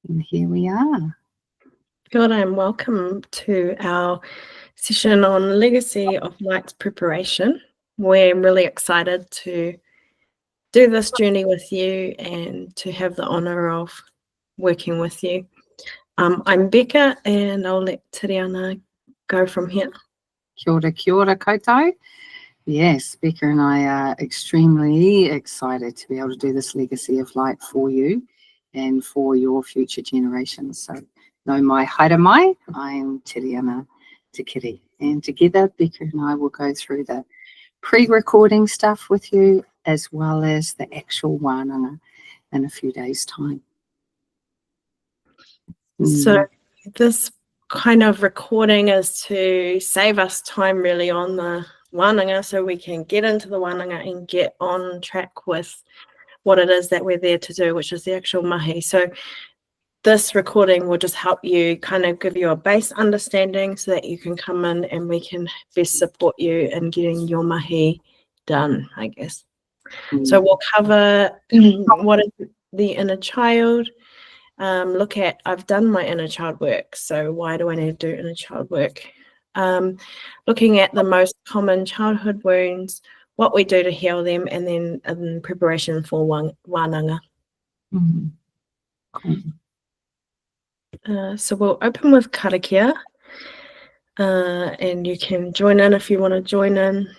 And here we are. Kia ora and welcome to our session on Legacy of Light's preparation. We're really excited to do this journey with you and to have the honour of working with you. I'm Beka and I'll let Tiriana go from here. Kia ora koutou. Yes, Beka and I are extremely excited to be able to do this Legacy of Light for you and for your future generations. So, no mai haere mai, I'm Tiriana to Kiri. And together, Beka and I will go through the pre-recording stuff with you as well as the actual Wananga in a few days' time. So this kind of recording is to save us time really on the Wananga so we can get into the Wananga and get on track with what it is that we're there to do, which is the actual mahi. So this recording will just help you kind of give you a base understanding so that you can come in and we can best support you in getting your mahi done, I guess. So we'll cover what is the inner child, look at, I've done my inner child work, so why do I need to do inner child work? Looking at the most common childhood wounds, what we do to heal them, and then in preparation for Wananga. So we'll open with karakia, and you can join in if you want to join in,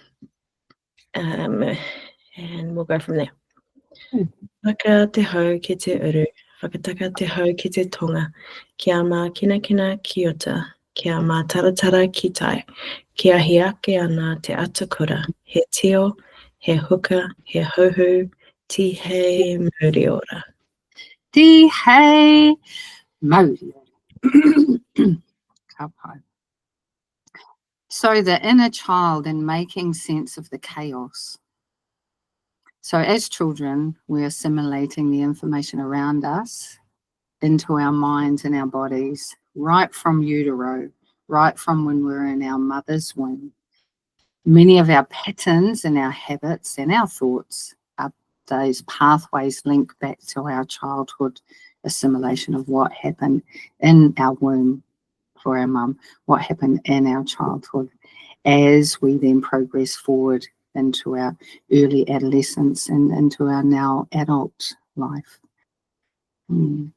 and we'll go from there. Whaka te hau ki te uru, whakataka te hau ki te tonga, kia mā kina ki ota, kia mā taratara ki tai, kia hiake ana te atakura, he tio, he huka, he hauhu, ti hei mauri ora. Ti hei mauri ora. So the inner child and making sense of the chaos. So as children, we're assimilating the information around us into our minds and our bodies, right from utero, right from when we're in our mother's womb. Many of our patterns and our habits and our thoughts are those pathways linked back to our childhood assimilation of what happened in our womb for our mum, what happened in our childhood, as we then progress forward into our early adolescence and into our now adult life. And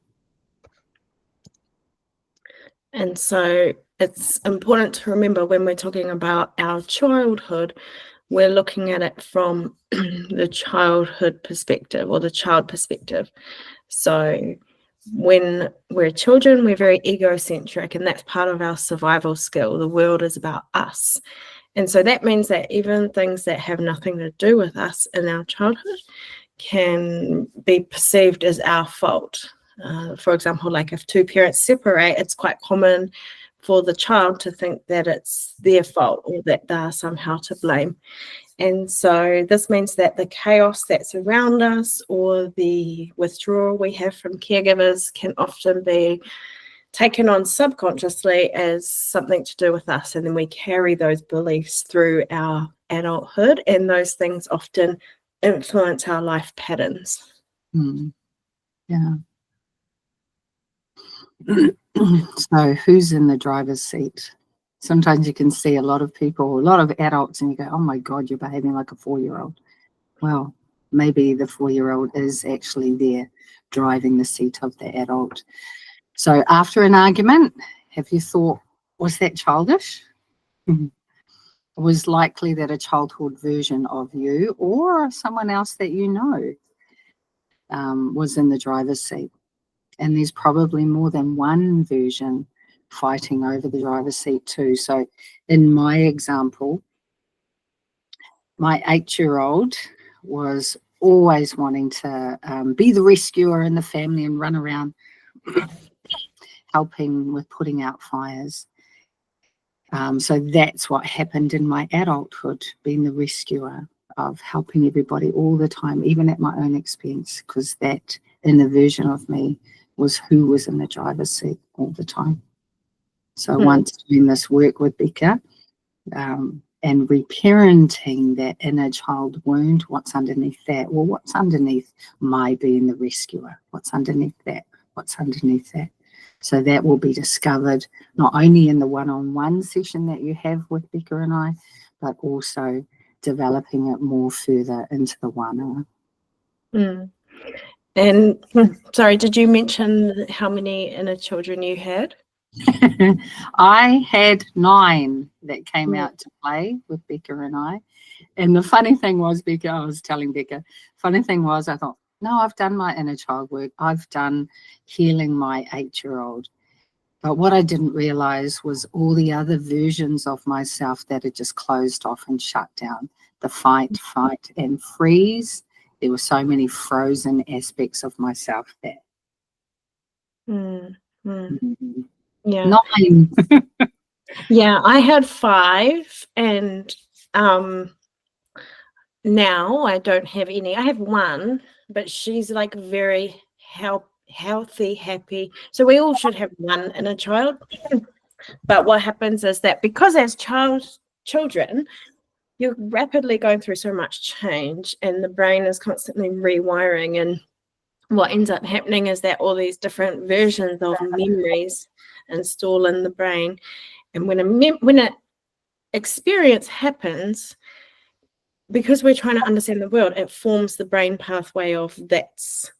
so it's important to remember when we're talking about our childhood, we're looking at it from the childhood perspective or the child perspective. So when we're children, we're very egocentric, and that's part of our survival skill. The world is about us. And so that means that even things that have nothing to do with us in our childhood can be perceived as our fault. For example, like if two parents separate, it's quite common for the child to think that it's their fault or that they're somehow to blame. And so this means that the chaos that's around us or the withdrawal we have from caregivers can often be taken on subconsciously as something to do with us, and then we carry those beliefs through our adulthood, and those things often influence our life patterns. Yeah. So who's in the driver's seat? Sometimes you can see a lot of people, a lot of adults, and you go, oh my God, you're behaving like a 4-year-old. Well, maybe the 4-year-old is actually there driving the seat of the adult. So after an argument, have you thought, was that childish? It was likely that a childhood version of you or someone else that you know was in the driver's seat. And there's probably more than one version fighting over the driver's seat too. So in my example, my 8-year-old was always wanting to be the rescuer in the family and run around helping with putting out fires. So that's what happened in my adulthood, being the rescuer of helping everybody all the time, even at my own expense, because that inner version of me was who was in the driver's seat all the time. So once doing this work with Beka and reparenting that inner child wound, what's underneath that? Well, what's underneath my being the rescuer? What's underneath that? what's underneath that. So that will be discovered not only in the one-on-one session that you have with Beka and I, but also developing it more further into the one-on. And sorry, did you mention how many inner children you had? I had 9 that came out to play with Beka and I. And the funny thing was, Beka, I was telling Beka, funny thing was, I thought, no, I've done my inner child work. I've done healing my 8-year-old. But what I didn't realize was all the other versions of myself that had just closed off and shut down. The fight, and freeze. There were so many frozen aspects of myself there. Yeah. 9. Yeah, I had 5, and now I don't have any. I have 1, but she's like very healthy, happy. So we all should have 1 inner child. But what happens is that because as children, you're rapidly going through so much change, and the brain is constantly rewiring, and what ends up happening is that all these different versions of memories install in the brain, and when an experience happens, because we're trying to understand the world, it forms the brain pathway of that's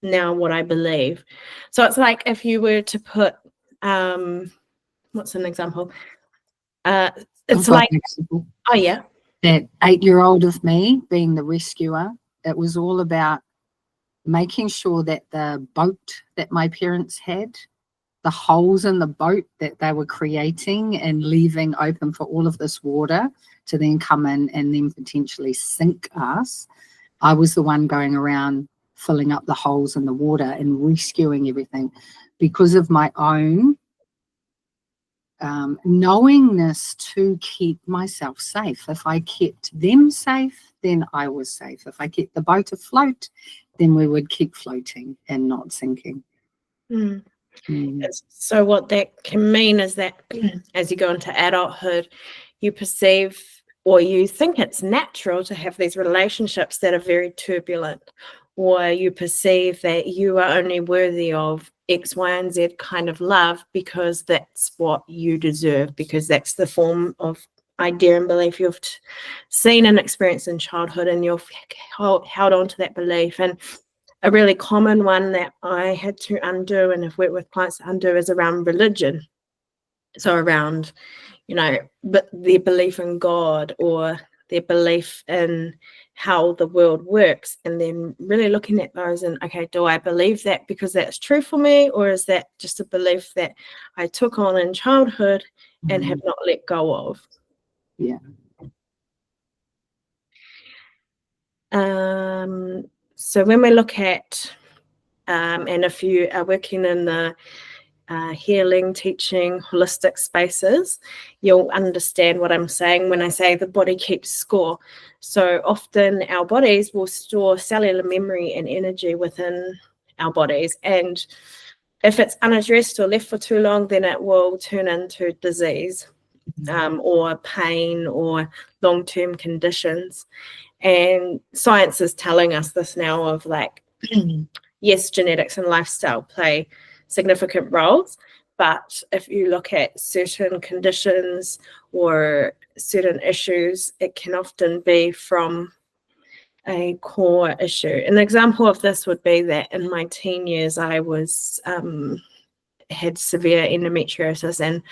now what I believe. So it's like if you were to put what's an example? It's like oh yeah, that 8-year-old of me being the rescuer. It was all about making sure that the boat that my parents had, the holes in the boat that they were creating and leaving open for all of this water to then come in and then potentially sink us. I was the one going around filling up the holes in the water and rescuing everything because of my own knowingness to keep myself safe. If I kept them safe, then I was safe. If I kept the boat afloat, then we would keep floating and not sinking. So what that can mean is that as you go into adulthood, you perceive or you think it's natural to have these relationships that are very turbulent, or you perceive that you are only worthy of X, Y, and Z kind of love because that's what you deserve, because that's the form of idea and belief you've seen and experienced in childhood, and you've held on to that belief. And a really common one that I had to undo and have worked with clients to undo is around religion. So around, but their belief in God or their belief in how the world works, and then really looking at those and, okay, do I believe that because that's true for me, or is that just a belief that I took on in childhood and have not let go of? Yeah. So when we look at, and if you are working in the healing, teaching, holistic spaces, you'll understand what I'm saying when I say the body keeps score. So often our bodies will store cellular memory and energy within our bodies, and if it's unaddressed or left for too long, then it will turn into disease or pain or long-term conditions. And science is telling us this now of like, yes, genetics and lifestyle play significant roles, but if you look at certain conditions or certain issues, it can often be from a core issue. An example of this would be that in my teen years, I was had severe endometriosis and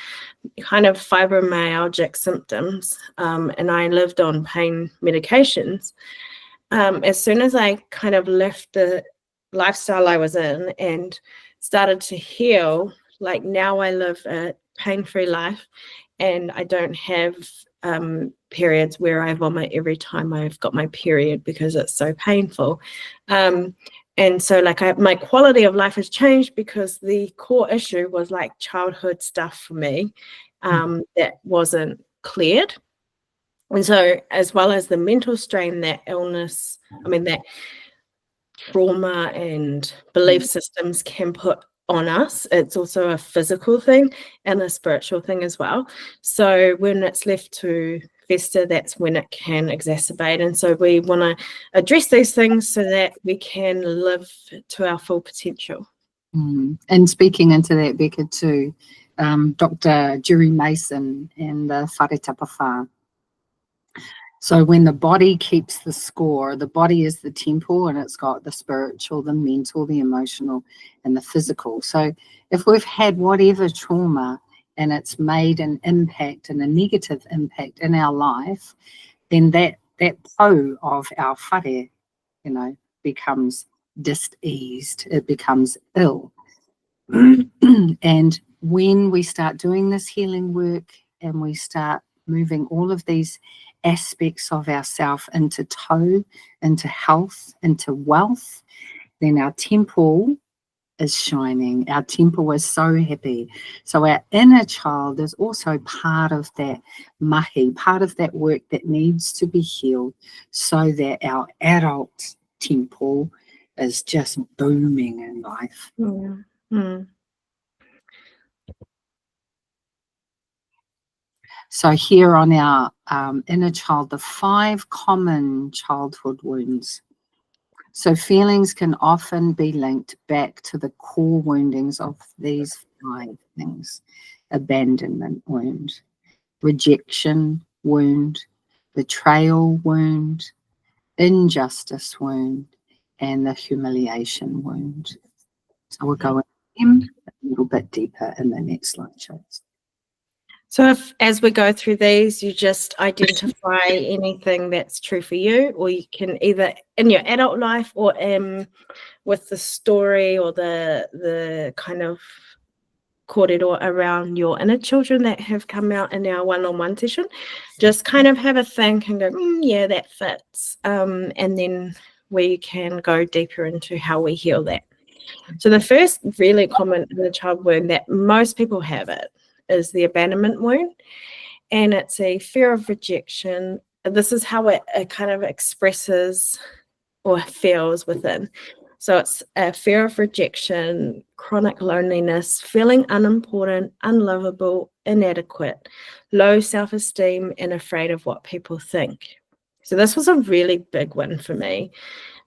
kind of fibromyalgic symptoms, and I lived on pain medications. As soon as I kind of left the lifestyle I was in and started to heal, like now I live a pain-free life, and I don't have periods where I vomit every time I've got my period because it's so painful. And so like my quality of life has changed because the core issue was like childhood stuff for me that wasn't cleared. And so as well as the mental strain that illness, that trauma and belief systems can put on us, it's also a physical thing and a spiritual thing as well. So when it's left to fester, that's when it can exacerbate. And so we want to address these things so that we can live to our full potential. And speaking into that, Beka, too, Dr. Jerry Mason and the Whare Tapawha. So when the body keeps the score, the body is the temple, and it's got the spiritual, the mental, the emotional, and the physical. So if we've had whatever trauma and it's made an impact and a negative impact in our life, then that po of our whare, becomes diseased. It becomes ill. And when we start doing this healing work and we start moving all of these aspects of ourself into toe, into health, into wealth, then our temple is shining. Our temple is so happy. So our inner child is also part of that mahi, part of that work that needs to be healed, so that our adult temple is just booming in life. So here on our inner child, the 5 common childhood wounds. So feelings can often be linked back to the core woundings of these 5 things. Abandonment wound, rejection wound, betrayal wound, injustice wound, and the humiliation wound. So we'll go in a little bit deeper in the next slide, Charles. So as we go through these, you just identify anything that's true for you, or you can either in your adult life or with the story or the kind of korero around your inner children that have come out in our one-on-one session, just kind of have a think and go, yeah, that fits. And then we can go deeper into how we heal that. So the first really common inner child wound that most people have is the abandonment wound, and it's a fear of rejection. This is how it kind of expresses or feels within. So it's a fear of rejection, chronic loneliness, feeling unimportant, unlovable, inadequate, low self-esteem, and afraid of what people think. So this was a really big one for me.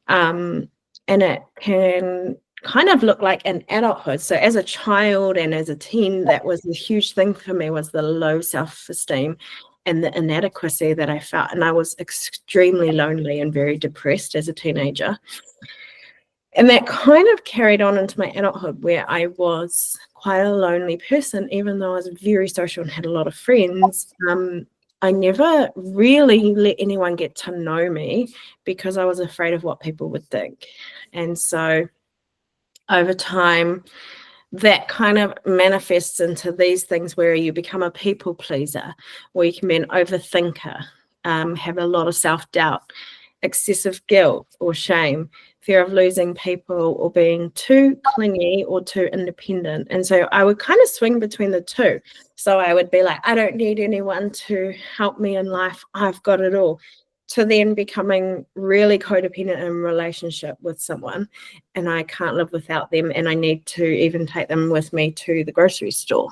And it can kind of look like in adulthood. So as a child and as a teen, that was a huge thing for me, was the low self-esteem and the inadequacy that I felt. And I was extremely lonely and very depressed as a teenager. And that kind of carried on into my adulthood, where I was quite a lonely person, even though I was very social and had a lot of friends. I never really let anyone get to know me because I was afraid of what people would think. And so over time, that kind of manifests into these things where you become a people pleaser, or you can be an overthinker, have a lot of self-doubt, excessive guilt or shame, fear of losing people, or being too clingy or too independent. And so I would kind of swing between the two. So I would be like, I don't need anyone to help me in life. I've got it all. To then becoming really codependent in a relationship with someone, and I can't live without them, and I need to even take them with me to the grocery store.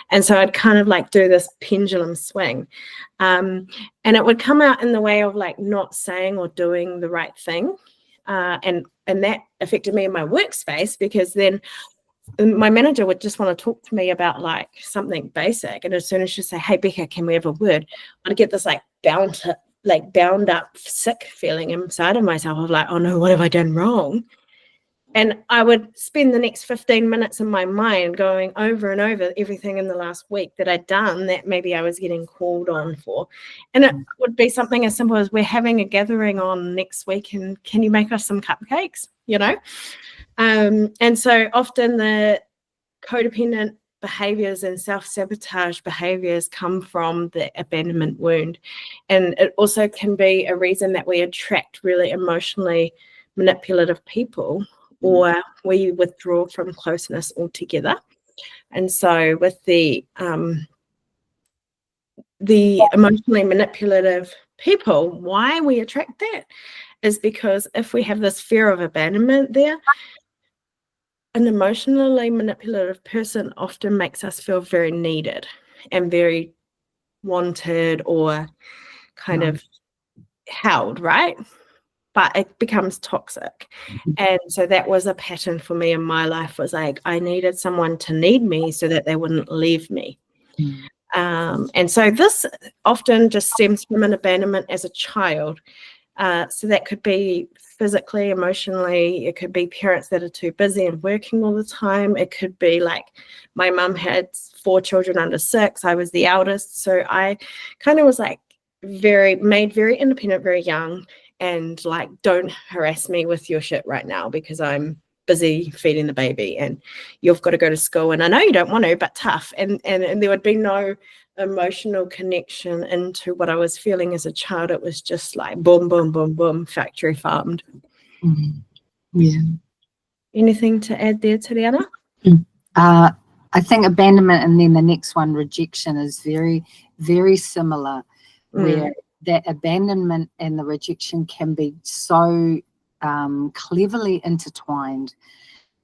And so I'd kind of like do this pendulum swing. And it would come out in the way of like not saying or doing the right thing. And that affected me in my workspace, because then my manager would just want to talk to me about like something basic. And as soon as she say, hey, Beka, can we have a word? I'd get this like bound up sick feeling inside of myself of like, oh no, what have I done wrong? And I would spend the next 15 minutes in my mind going over and over everything in the last week that I'd done that maybe I was getting called on for. And it would be something as simple as, we're having a gathering on next week, and can you make us some cupcakes, And so often the codependent behaviors and self-sabotage behaviors come from the abandonment wound. And it also can be a reason that we attract really emotionally manipulative people, or we withdraw from closeness altogether. And so with the emotionally manipulative people, why we attract that is because if we have this fear of abandonment there, an emotionally manipulative person often makes us feel very needed and very wanted, or kind of held, right? but it becomes toxic. And so that was a pattern for me in my life, was like I needed someone to need me so that they wouldn't leave me. And so this often just stems from an abandonment as a child. So that could be physically, emotionally. It could be parents that are too busy and working all the time. It could be like my mum had 4 children under 6. I was the eldest. So I kind of was like made very independent, very young, and like, don't harass me with your shit right now because I'm busy feeding the baby and you've got to go to school. And I know you don't want to, but tough. And there would be no emotional connection into what I was feeling as a child. It was just like boom, boom, boom, boom, factory farmed. Yeah. Anything to add there, Tiriana? I think abandonment and then the next one, rejection, is very, very similar, where that abandonment and the rejection can be so cleverly intertwined.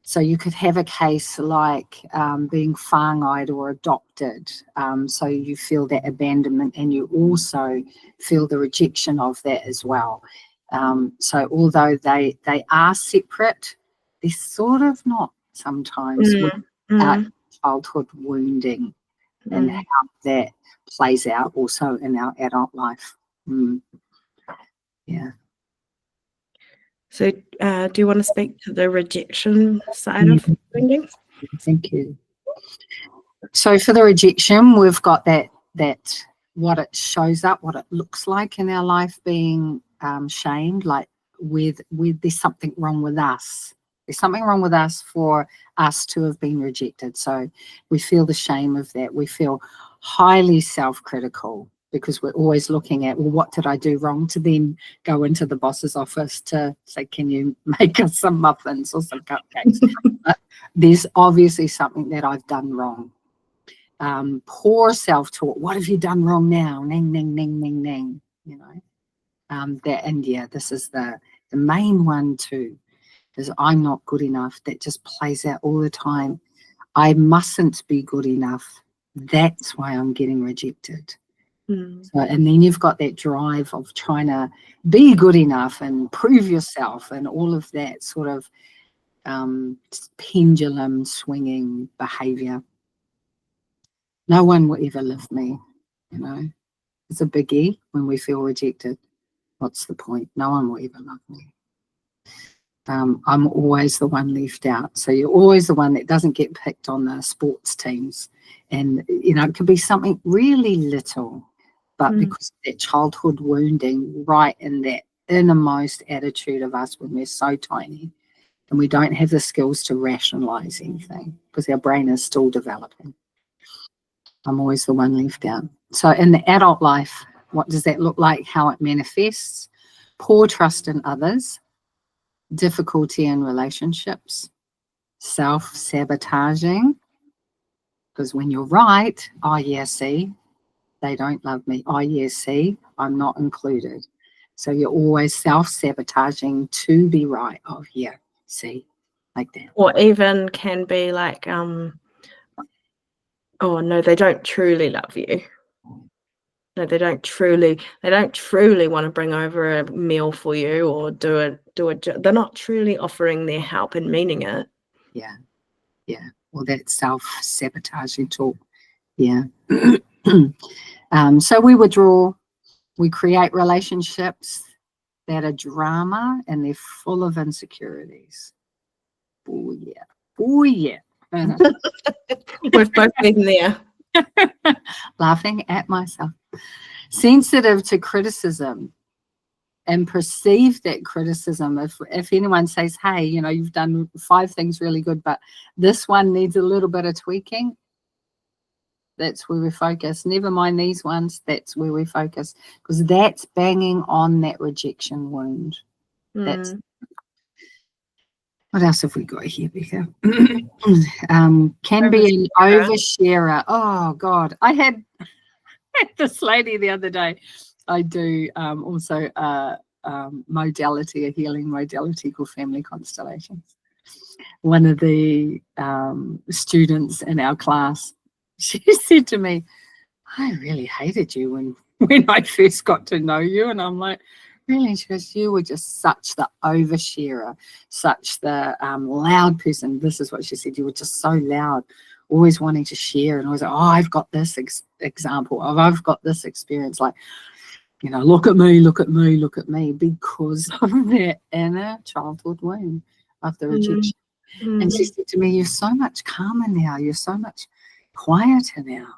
So you could have a case like being whāngai or adopted. So you feel that abandonment and you also feel the rejection of that as well. So although they are separate, they're sort of not sometimes without childhood wounding and how that plays out also in our adult life. Yeah. So do you want to speak to the rejection side of wounding? Thank you. So for the rejection, we've got that what it shows up, what it looks like in our life, being shamed, like with there's something wrong with us. There's something wrong with us for us to have been rejected. So we feel the shame of that. We feel highly self-critical because we're always looking at, well, what did I do wrong, to then go into the boss's office to say, can you make us some muffins or some cupcakes? There's obviously something that I've done wrong. Poor self-talk. What have you done wrong now? Ning, ning, ning, ning, ning. You know, this is the main one too. Is I'm not good enough. That just plays out all the time. I mustn't be good enough. That's why I'm getting rejected. So, and then you've got that drive of trying to be good enough and prove yourself and all of that sort of pendulum swinging behavior. No one will ever love me, you know. It's a biggie when we feel rejected. What's the point? No one will ever love me. I'm always the one left out. So you're always the one that doesn't get picked on the sports teams. And, you know, it could be something really little, but because of that childhood wounding right in that innermost attitude of us when we're so tiny and we don't have the skills to rationalize anything because our brain is still developing. I'm always the one left out. So in the adult life, what does that look like? How it manifests? Poor trust in others, difficulty in relationships, self-sabotaging, because when you're right, oh yeah, see, they don't love me. Oh yeah, see, I'm not included. So you're always self-sabotaging to be right. Oh yeah, see, like that. Or even can be like, oh no, they don't truly love you. No, they don't truly want to bring over a meal for you or do a they're not truly offering their help and meaning it. Yeah. Or that self-sabotaging talk. Yeah. So we withdraw, we create relationships that are drama and they're full of insecurities. Oh yeah. We've both been there. Laughing at myself. Sensitive to criticism and perceive that criticism. If anyone says, hey, you know, you've done 5 things really good, but this one needs a little bit of tweaking, that's where we focus. Never mind these ones, that's where we focus, because that's banging on that rejection wound. That's what else have we got here, Beka? Can be an oversharer. Oh God, I had this lady the other day. I do also modality, a healing modality called family constellations. One of the students in our class, she said to me, I really hated you when I first got to know you. And I'm like, Really? She goes, you were just such the oversharer, such the loud person. This is what she said. You were just so loud, always wanting to share, and always like, oh, I've got this example of, I've got this experience. Like, you know, look at me, look at me, look at me, because of that inner childhood wound of the rejection. And she said to me, you're so much calmer now. You're so much quieter now.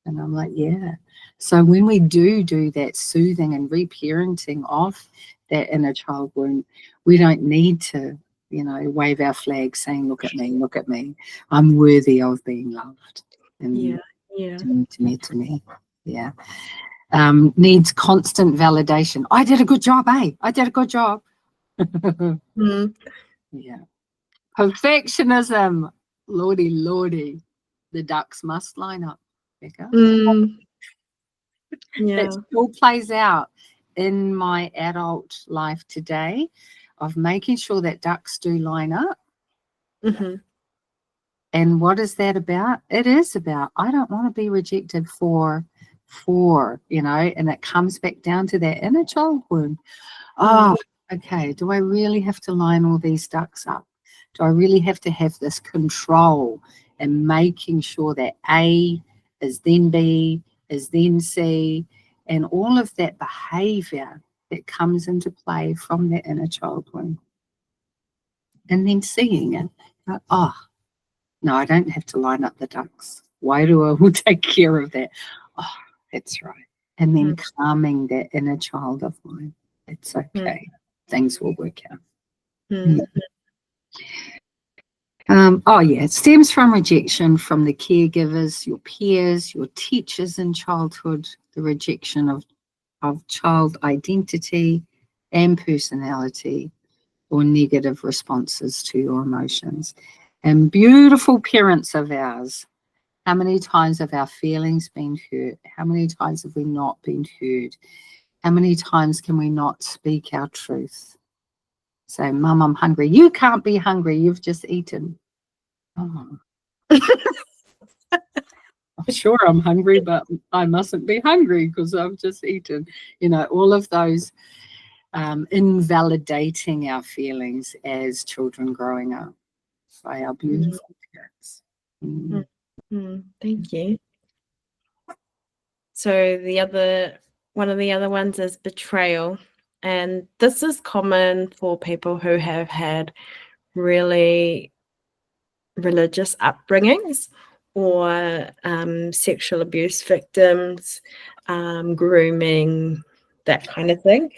And I'm like, yeah. So when we do that soothing and reparenting of that inner child wound, we don't need to, you know, wave our flag saying, look at me. I'm worthy of being loved. And to me. Yeah. Needs constant validation. I did a good job, eh? I did a good job. Yeah. Perfectionism. Lordy. The ducks must line up, Beka. It still plays out in my adult life today of making sure that ducks do line up. And what is that about? It is about, I don't want to be rejected for, you know, and it comes back down to that inner child wound. Oh, okay. Do I really have to line all these ducks up? Do I really have to have this control and making sure that A is then B is then C, and all of that behavior that comes into play from that inner child wound? And then seeing it, oh, no, I don't have to line up the ducks. Why do I will take care of that? Oh, that's right. And then calming that inner child of mine. It's okay. Things will work out. It stems from rejection from the caregivers, your peers, your teachers in childhood, the rejection of child identity and personality, or negative responses to your emotions. And beautiful parents of ours, how many times have our feelings been hurt? How many times have we not been heard? How many times can we not speak our truth? Say, Mum, I'm hungry. You can't be hungry. You've just eaten. Oh. Sure, I'm hungry, but I mustn't be hungry because I've just eaten. You know, all of those invalidating our feelings as children growing up by our beautiful parents. Thank you. So one of the other ones is betrayal. And this is common for people who have had really religious upbringings or sexual abuse victims, grooming, that kind of thing.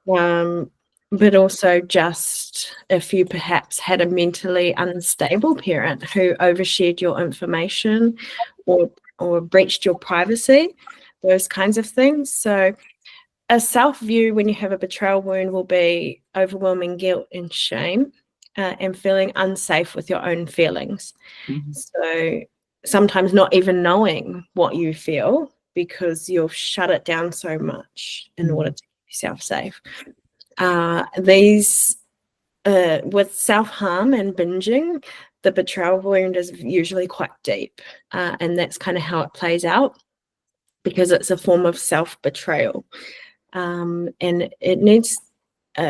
But also just if you perhaps had a mentally unstable parent who overshared your information or breached your privacy, those kinds of things. So a self-view when you have a betrayal wound will be overwhelming guilt and shame and feeling unsafe with your own feelings. So sometimes not even knowing what you feel because you've shut it down so much in order to keep yourself safe. With self-harm and binging, the betrayal wound is usually quite deep, and that's kind of how it plays out because it's a form of self-betrayal. And it needs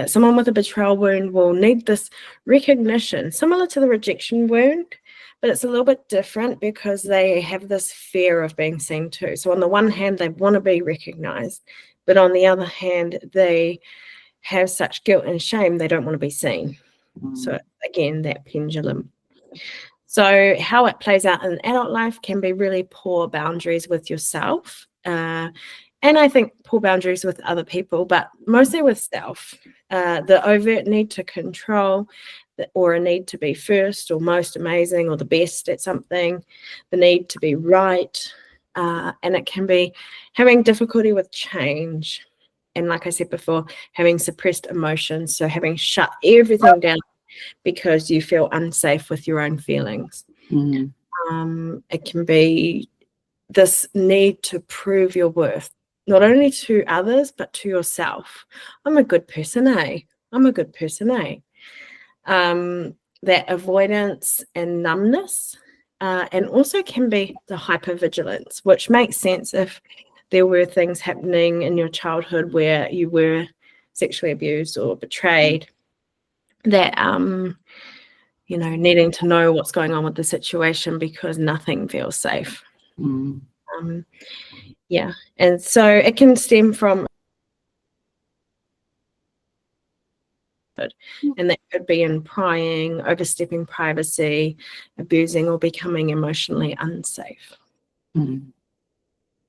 someone with a betrayal wound will need this recognition, similar to the rejection wound, but it's a little bit different because they have this fear of being seen too. So on the one hand, they want to be recognized, but on the other hand, they have such guilt and shame, they don't want to be seen. So again, that pendulum. So how it plays out in adult life can be really poor boundaries with yourself. And I think poor boundaries with other people, but mostly with self. The overt need to control or a need to be first or most amazing or the best at something, the need to be right. And it can be having difficulty with change. And like I said before, having suppressed emotions. So having shut everything down because you feel unsafe with your own feelings. It can be this need to prove your worth, not only to others, but to yourself. I'm a good person, eh? I'm a good person, eh? That avoidance and numbness, and also can be the hypervigilance, which makes sense if there were things happening in your childhood where you were sexually abused or betrayed, that needing to know what's going on with the situation because nothing feels safe. Yeah, and so it can stem from, and that could be in prying, overstepping privacy, abusing, or becoming emotionally unsafe.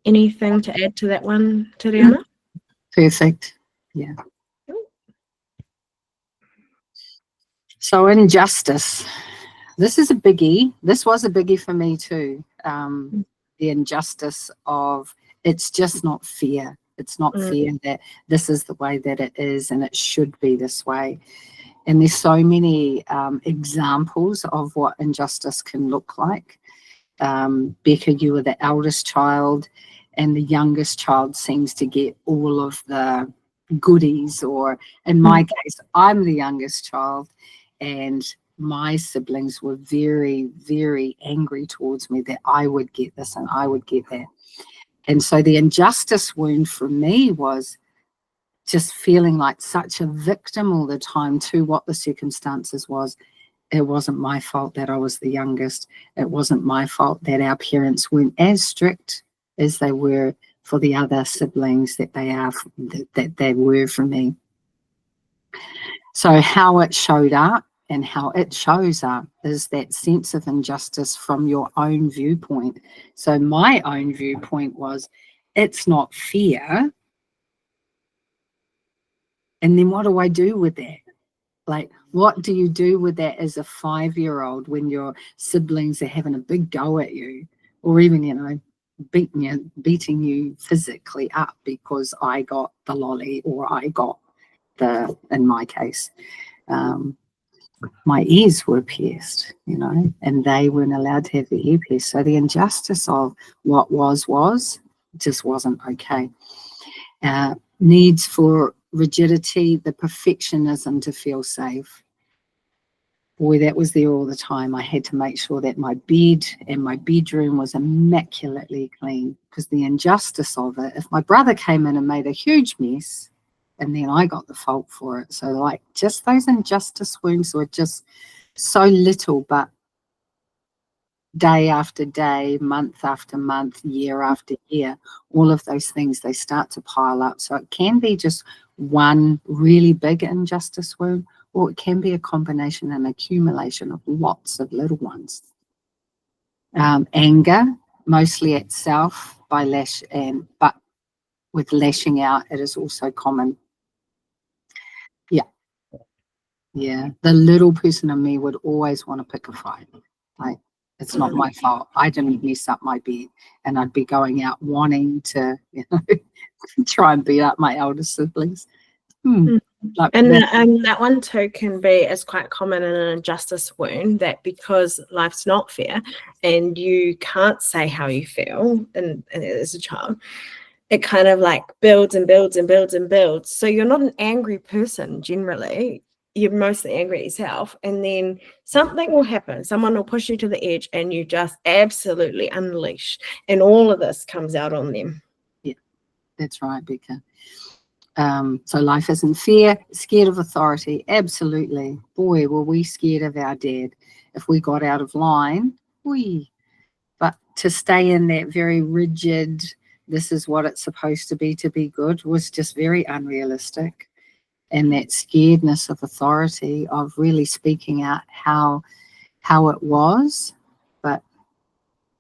Anything to add to that one, Tiriana? Perfect. Yeah. So injustice. This is a biggie. This was a biggie for me too. The injustice of it's just not fair. It's not fair that this is the way that it is and it should be this way. And there's so many examples of what injustice can look like. Beka, you were the eldest child and the youngest child seems to get all of the goodies, or in my case, I'm the youngest child and my siblings were very, very angry towards me that I would get this and I would get that. And so the injustice wound for me was just feeling like such a victim all the time to what the circumstances was. It wasn't my fault that I was the youngest. It wasn't my fault that our parents weren't as strict as they were for the other siblings that they were for me. So how it showed up and how it shows up is that sense of injustice from your own viewpoint. So my own viewpoint was, it's not fair. And then what do I do with that? Like, what do you do with that as a 5-year-old when your siblings are having a big go at you, or even, beating you physically up because I got the lolly or I got in my case, my ears were pierced, and they weren't allowed to have the earpiece. So the injustice of what was just wasn't okay. Needs for rigidity, the perfectionism to feel safe. Boy, that was there all the time. I had to make sure that my bed and my bedroom was immaculately clean, because the injustice of it, if my brother came in and made a huge mess, and then I got the fault for it. So like just those injustice wounds were just so little, but day after day, month after month, year after year, all of those things, they start to pile up. So it can be just one really big injustice wound, or it can be a combination and accumulation of lots of little ones. Anger, mostly at self, but with lashing out, it is also common. Yeah, the little person in me would always want to pick a fight. Like, it's not my fault. I didn't mess up my bed, and I'd be going out wanting to, try and beat up my elder siblings. Like and that one too is quite common in an injustice wound, that because life's not fair and you can't say how you feel and as a child, it kind of like builds and builds and builds and builds. So you're not an angry person generally. You're mostly angry at yourself, and then something will happen. Someone will push you to the edge and you just absolutely unleash, and all of this comes out on them. Yeah, that's right, Beka. So life isn't fair. Scared of authority, absolutely. Boy, were we scared of our dad. If we got out of line, but to stay in that very rigid, this is what it's supposed to be good, was just very unrealistic. And that scaredness of authority, of really speaking out how it was, but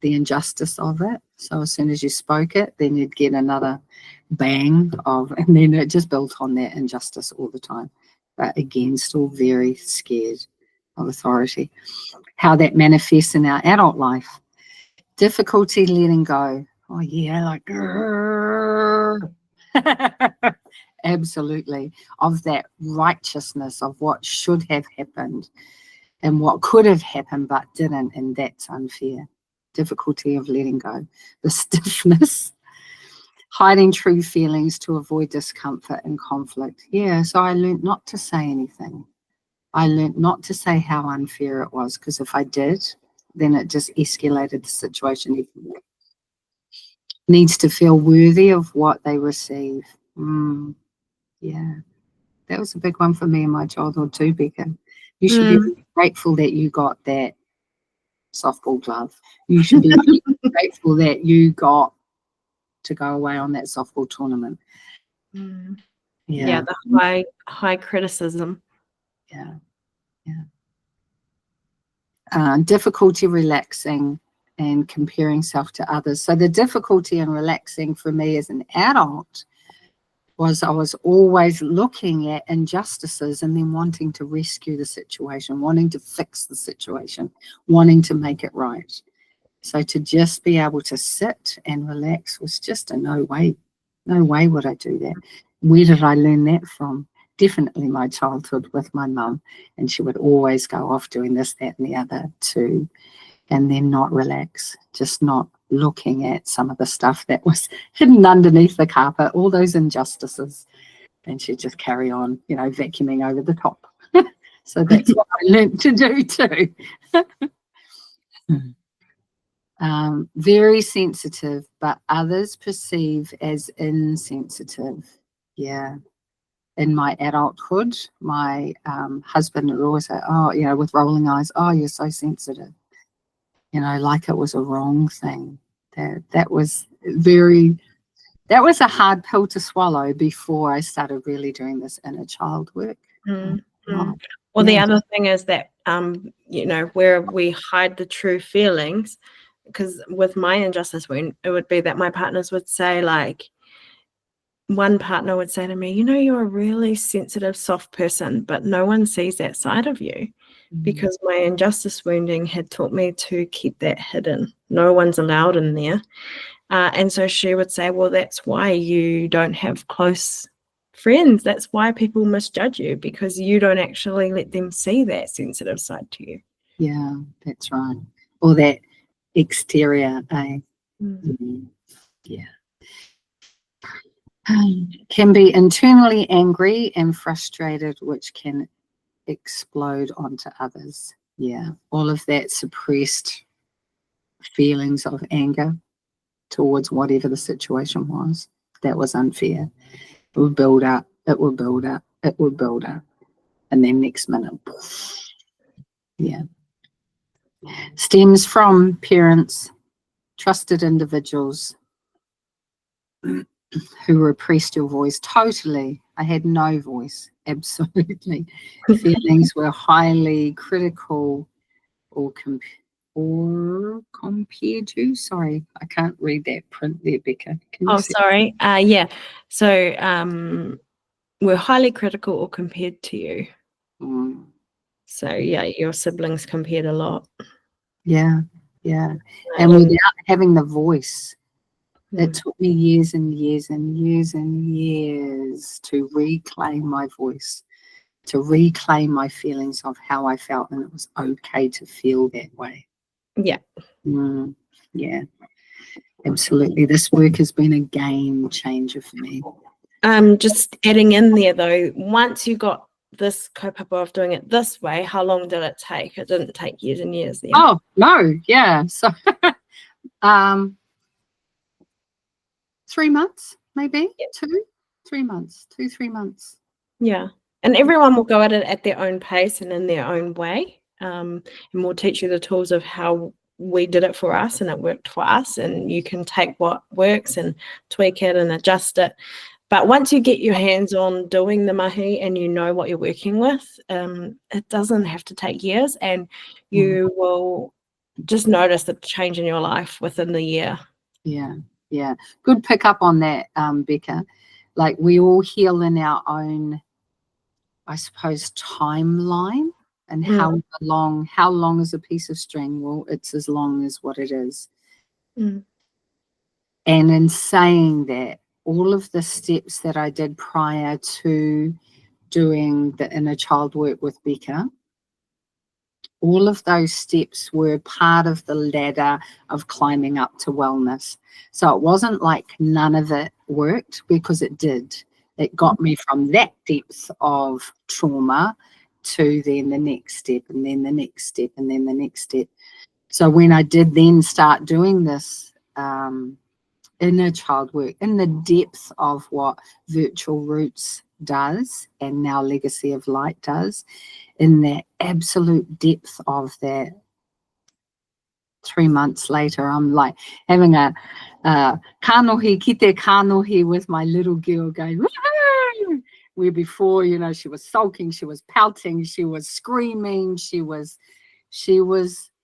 the injustice of it. So as soon as you spoke it, then you'd get another bang and then it just built on that injustice all the time. But again, still very scared of authority. How that manifests in our adult life. Difficulty letting go. Oh yeah, like absolutely, of that righteousness of what should have happened and what could have happened but didn't, and that's unfair. Difficulty of letting go. The stiffness, hiding true feelings to avoid discomfort and conflict. Yeah, so I learned not to say anything. I learned not to say how unfair it was, because if I did, then it just escalated the situation even more. Needs to feel worthy of what they receive. Yeah. That was a big one for me in my childhood too, Beka. You should be grateful that you got that softball glove. You should be grateful that you got to go away on that softball tournament. Yeah, the high criticism. Yeah. Difficulty relaxing and comparing self to others. So the difficulty in relaxing for me as an adult was I was always looking at injustices and then wanting to rescue the situation, wanting to fix the situation, wanting to make it right. So to just be able to sit and relax was just a no way. No way would I do that. Where did I learn that from? Definitely my childhood with my mum. And she would always go off doing this, that, and the other too. And then not relax, just not looking at some of the stuff that was hidden underneath the carpet, all those injustices. And she'd just carry on, vacuuming over the top. So that's what I learned to do too. Very sensitive, but others perceive as insensitive. Yeah. In my adulthood, my husband would always say, oh, with rolling eyes, oh, you're so sensitive. Like it was a wrong thing. That was a hard pill to swallow before I started really doing this inner child work. Well, the other thing is that, where we hide the true feelings, because with my injustice wound, it would be that my partners would say, like, one partner would say to me, you're a really sensitive, soft person, but no one sees that side of you. Because my injustice wounding had taught me to keep that hidden. No one's allowed in there. And so she would say, well, that's why you don't have close friends. That's why people misjudge you, because you don't actually let them see that sensitive side to you. Yeah, that's right. Or that exterior, Yeah. Can be internally angry and frustrated, which can explode onto others. Yeah, all of that suppressed feelings of anger towards whatever the situation was that was unfair. It would build up, it would build up, it would build up, and then next minute, poof. Yeah. Stems from parents, trusted individuals who repressed your voice totally. I had no voice, absolutely. Feelings were highly critical or compared to. Sorry, I can't read that print there, Beka. Sorry. Yeah. So we're highly critical or compared to you. So yeah, your siblings compared a lot. Yeah. And without having the voice, it took me years and years and years and years to reclaim my voice, to reclaim my feelings of how I felt, and it was okay to feel that way. Yeah. Yeah, absolutely. This work has been a game changer for me. Just adding in there though, once you got this kaupapa of doing it this way, how long did it take? It didn't take years and years then. Oh, no, yeah. So 3 months, maybe. 3 months. 3 months. Yeah. And everyone will go at it at their own pace and in their own way. And we'll teach you the tools of how we did it for us and it worked for us. And you can take what works and tweak it and adjust it. But once you get your hands on doing the mahi and you know what you're working with, it doesn't have to take years, and you will just notice the change in your life within the year. Yeah. Good pick up on that, Beka. Like, we all heal in our own, I suppose, timeline. And how long is a piece of string? Well, it's as long as what it is. And in saying that, all of the steps that I did prior to doing the inner child work with Beka, all of those steps were part of the ladder of climbing up to wellness. So it wasn't like none of it worked, because it did. It got me from that depth of trauma to then the next step, and then the next step, and then the next step. So when I did then start doing this inner child work, in the depth of what Virtual Roots does and now Legacy of Light does, in the absolute depth of that. 3 months later, I'm like having a kanohi, kite kanohi with my little girl going, woo! Where before, you know, she was sulking, she was pouting, she was screaming, she was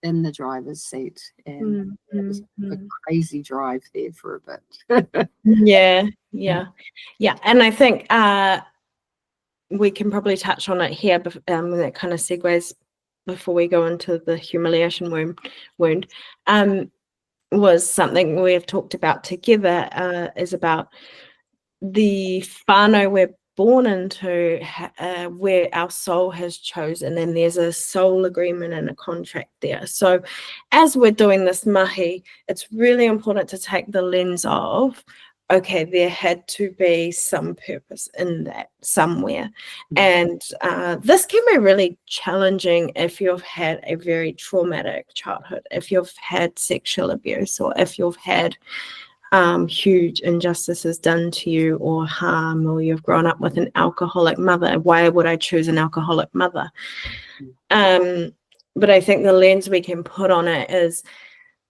in the driver's seat, and it was a crazy drive there for a bit. Yeah. And I think we can probably touch on it here, that kind of segues before we go into the humiliation wound, was something we have talked about together, is about the whānau we're born into, where our soul has chosen, and there's a soul agreement and a contract there. So as we're doing this mahi, it's really important to take the lens of, okay, there had to be some purpose in that somewhere. And this can be really challenging if you've had a very traumatic childhood, if you've had sexual abuse, or if you've had huge injustices done to you or harm, or you've grown up with an alcoholic mother. Why would I choose an alcoholic mother? But I think the lens we can put on it is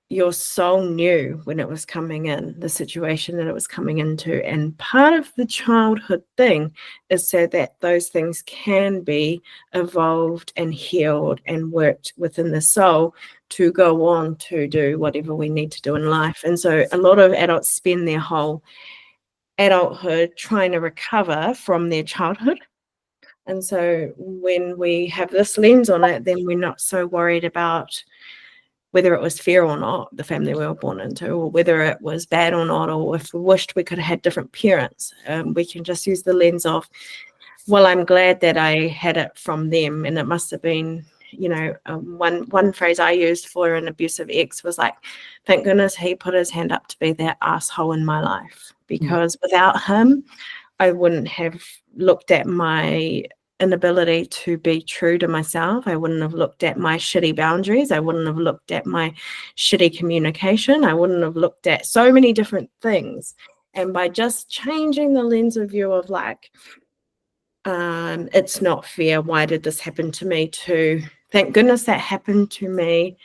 your soul knew when it was coming in, the situation that it was coming into. And part of the childhood thing is so that those things can be evolved and healed and worked within the soul to go on to do whatever we need to do in life. And so a lot of adults spend their whole adulthood trying to recover from their childhood. And so when we have this lens on it, then we're not so worried about whether it was fair or not, the family we were born into, or whether it was bad or not, or if we wished we could have had different parents. We can just use the lens of, well, I'm glad that I had it from them, and it must have been, you know, one phrase I used for an abusive ex was like, thank goodness he put his hand up to be that asshole in my life, because without him, I wouldn't have looked at my inability to be true to myself. I wouldn't have looked at my shitty boundaries. I wouldn't have looked at my shitty communication. I wouldn't have looked at so many different things. And by just changing the lens of view of like, it's not fair, why did this happen to me, to thank goodness that happened to me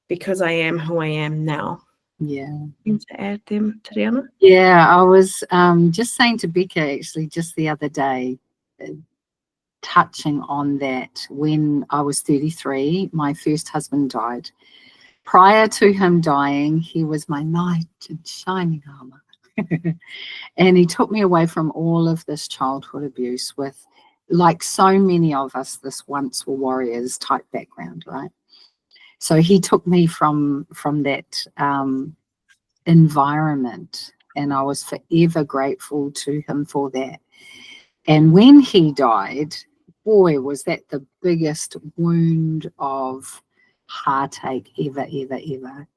because I am who I am now. Yeah. To add them, Tiriana? Yeah, I was just saying to Beka actually just the other day, touching on that, when I was 33, my first husband died. Prior to him dying, he was my knight in shining armor. And he took me away from all of this childhood abuse with, like so many of us, this once were warriors type background, right? So he took me from that environment, and I was forever grateful to him for that. And when he died, boy, was that the biggest wound of heartache ever.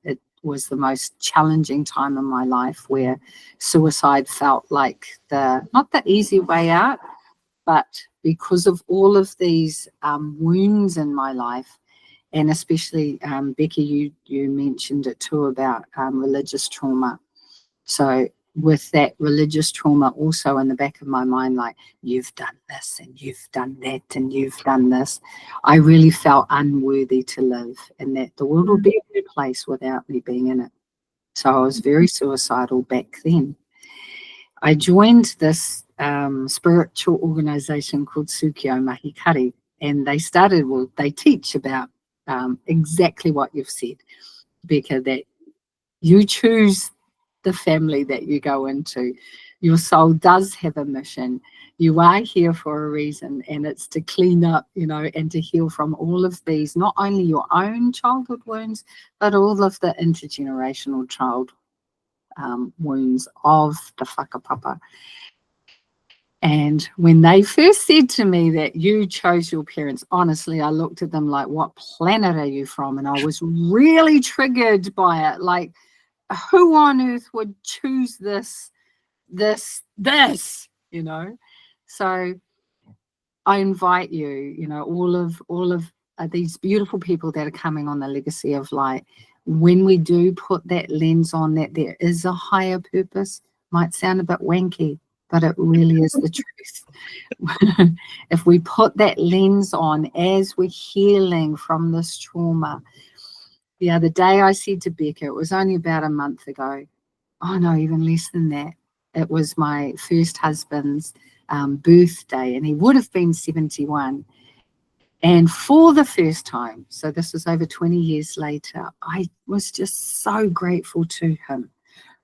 It was the most challenging time in my life, where suicide felt like not the easy way out, but because of all of these wounds in my life, and especially Beka, you mentioned it too about religious trauma. So with that religious trauma also in the back of my mind, like, you've done this and you've done that and you've done this, I really felt unworthy to live, and that the world would be a better place without me being in it. So I was very suicidal back then. I joined this spiritual organization called Sukio Mahikari, and they teach about exactly what you've said, Beka, that you choose the family that you go into. Your soul does have a mission. You are here for a reason, and it's to clean up, and to heal from all of these, not only your own childhood wounds, but all of the intergenerational child wounds of the whakapapa. And when they first said to me that you chose your parents, honestly, I looked at them like, what planet are you from? And I was really triggered by it. Like, who on earth would choose this? So I invite you, all of these beautiful people that are coming on the Legacy of Light. when we do put that lens on that there is a higher purpose, might sound a bit wanky, but it really is the truth. If we put that lens on as we're healing from this trauma. The other day I said to Beka, it was only about a month ago, oh no, even less than that. It was my first husband's birthday, and he would have been 71. And for the first time, so this was over 20 years later, I was just so grateful to him.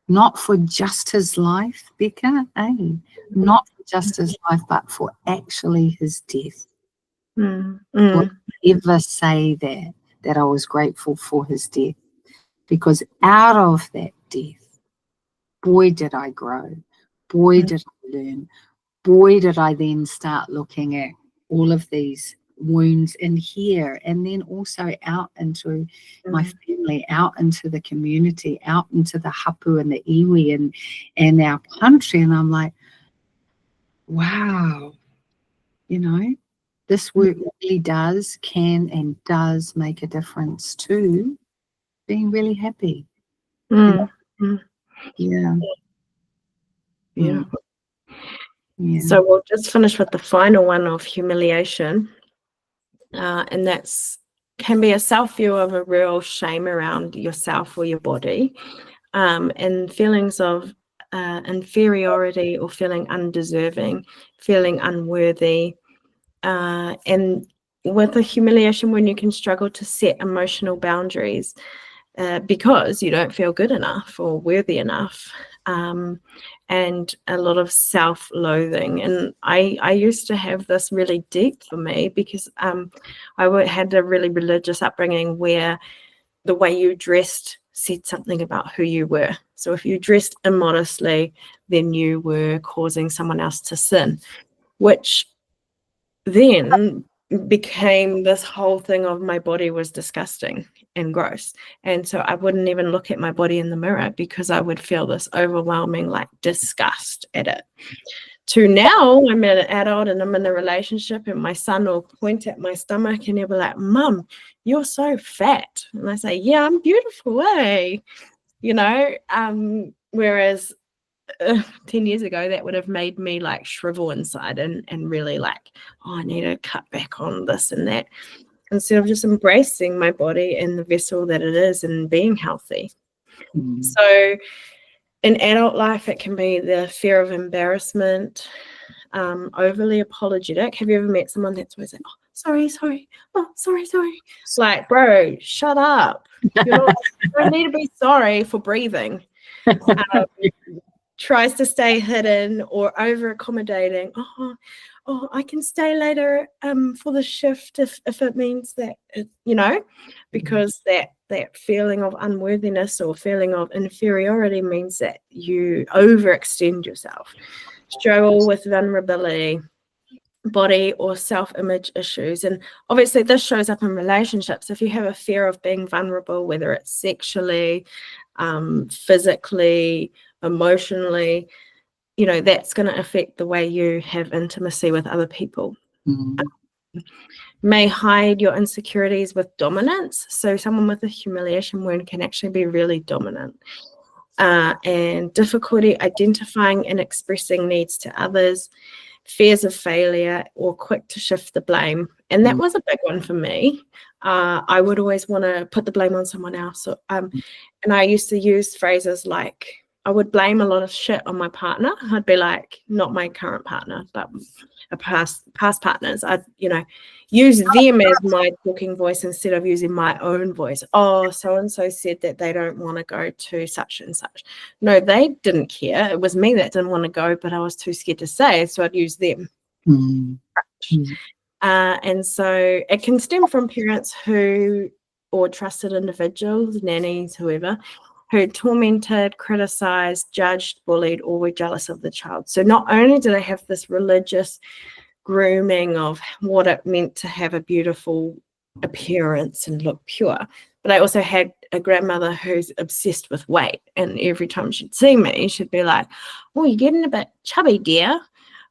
Not for just his life, Beka, not for just his life, but for actually his death. Would ever say that I was grateful for his death, because out of that death, boy, did I grow, boy, did I learn, boy, did I then start looking at all of these wounds in here, and then also out into my family, out into the community, out into the hapu and the iwi and our country. And I'm like, wow, this work really can and does make a difference to being really happy. Yeah. So we'll just finish with the final one of humiliation. And that's can be a self-view of a real shame around yourself or your body, and feelings of inferiority or feeling undeserving, feeling unworthy, and with the humiliation when you can struggle to set emotional boundaries because you don't feel good enough or worthy enough, and a lot of self-loathing. And I used to have this really deep for me because I had a really religious upbringing where the way you dressed said something about who you were. So if you dressed immodestly, then you were causing someone else to sin, which then became this whole thing of my body was disgusting and gross. And so I wouldn't even look at my body in the mirror because I would feel this overwhelming disgust at it. To now I'm an adult and I'm in a relationship and my son will point at my stomach and he'll be like, Mum, you're so fat. And I say, yeah, I'm beautiful, eh? Whereas 10 years ago that would have made me shrivel inside and really I need to cut back on this and that, instead of just embracing my body and the vessel that it is and being healthy. So in adult life it can be the fear of embarrassment, overly apologetic. Have you ever met someone that's always like, sorry, it's like, bro, shut up. You don't need to be sorry for breathing. Tries to stay hidden or over accommodating. Oh, I can stay later for the shift if it means that, because that feeling of unworthiness or feeling of inferiority means that you overextend yourself. Struggle with vulnerability, body or self-image issues. And obviously this shows up in relationships. If you have a fear of being vulnerable, whether it's sexually, physically, emotionally, that's going to affect the way you have intimacy with other people. May hide your insecurities with dominance. So someone with a humiliation wound can actually be really dominant. And difficulty identifying and expressing needs to others, fears of failure, or quick to shift the blame. And that was a big one for me. I would always want to put the blame on someone else. And I used to use phrases like, I would blame a lot of shit on my partner. I'd be like, not my current partner, but a past partners. I'd, use them as my talking voice instead of using my own voice. Oh, so-and-so said that they don't want to go to such and such. No, they didn't care. It was me that didn't want to go, but I was too scared to say, so I'd use them. And so it can stem from parents or trusted individuals, nannies, whoever, who tormented, criticized, judged, bullied, or were jealous of the child. So not only do they have this religious grooming of what it meant to have a beautiful appearance and look pure, but I also had a grandmother who's obsessed with weight, and every time she'd see me, she'd be like, oh, you're getting a bit chubby, dear.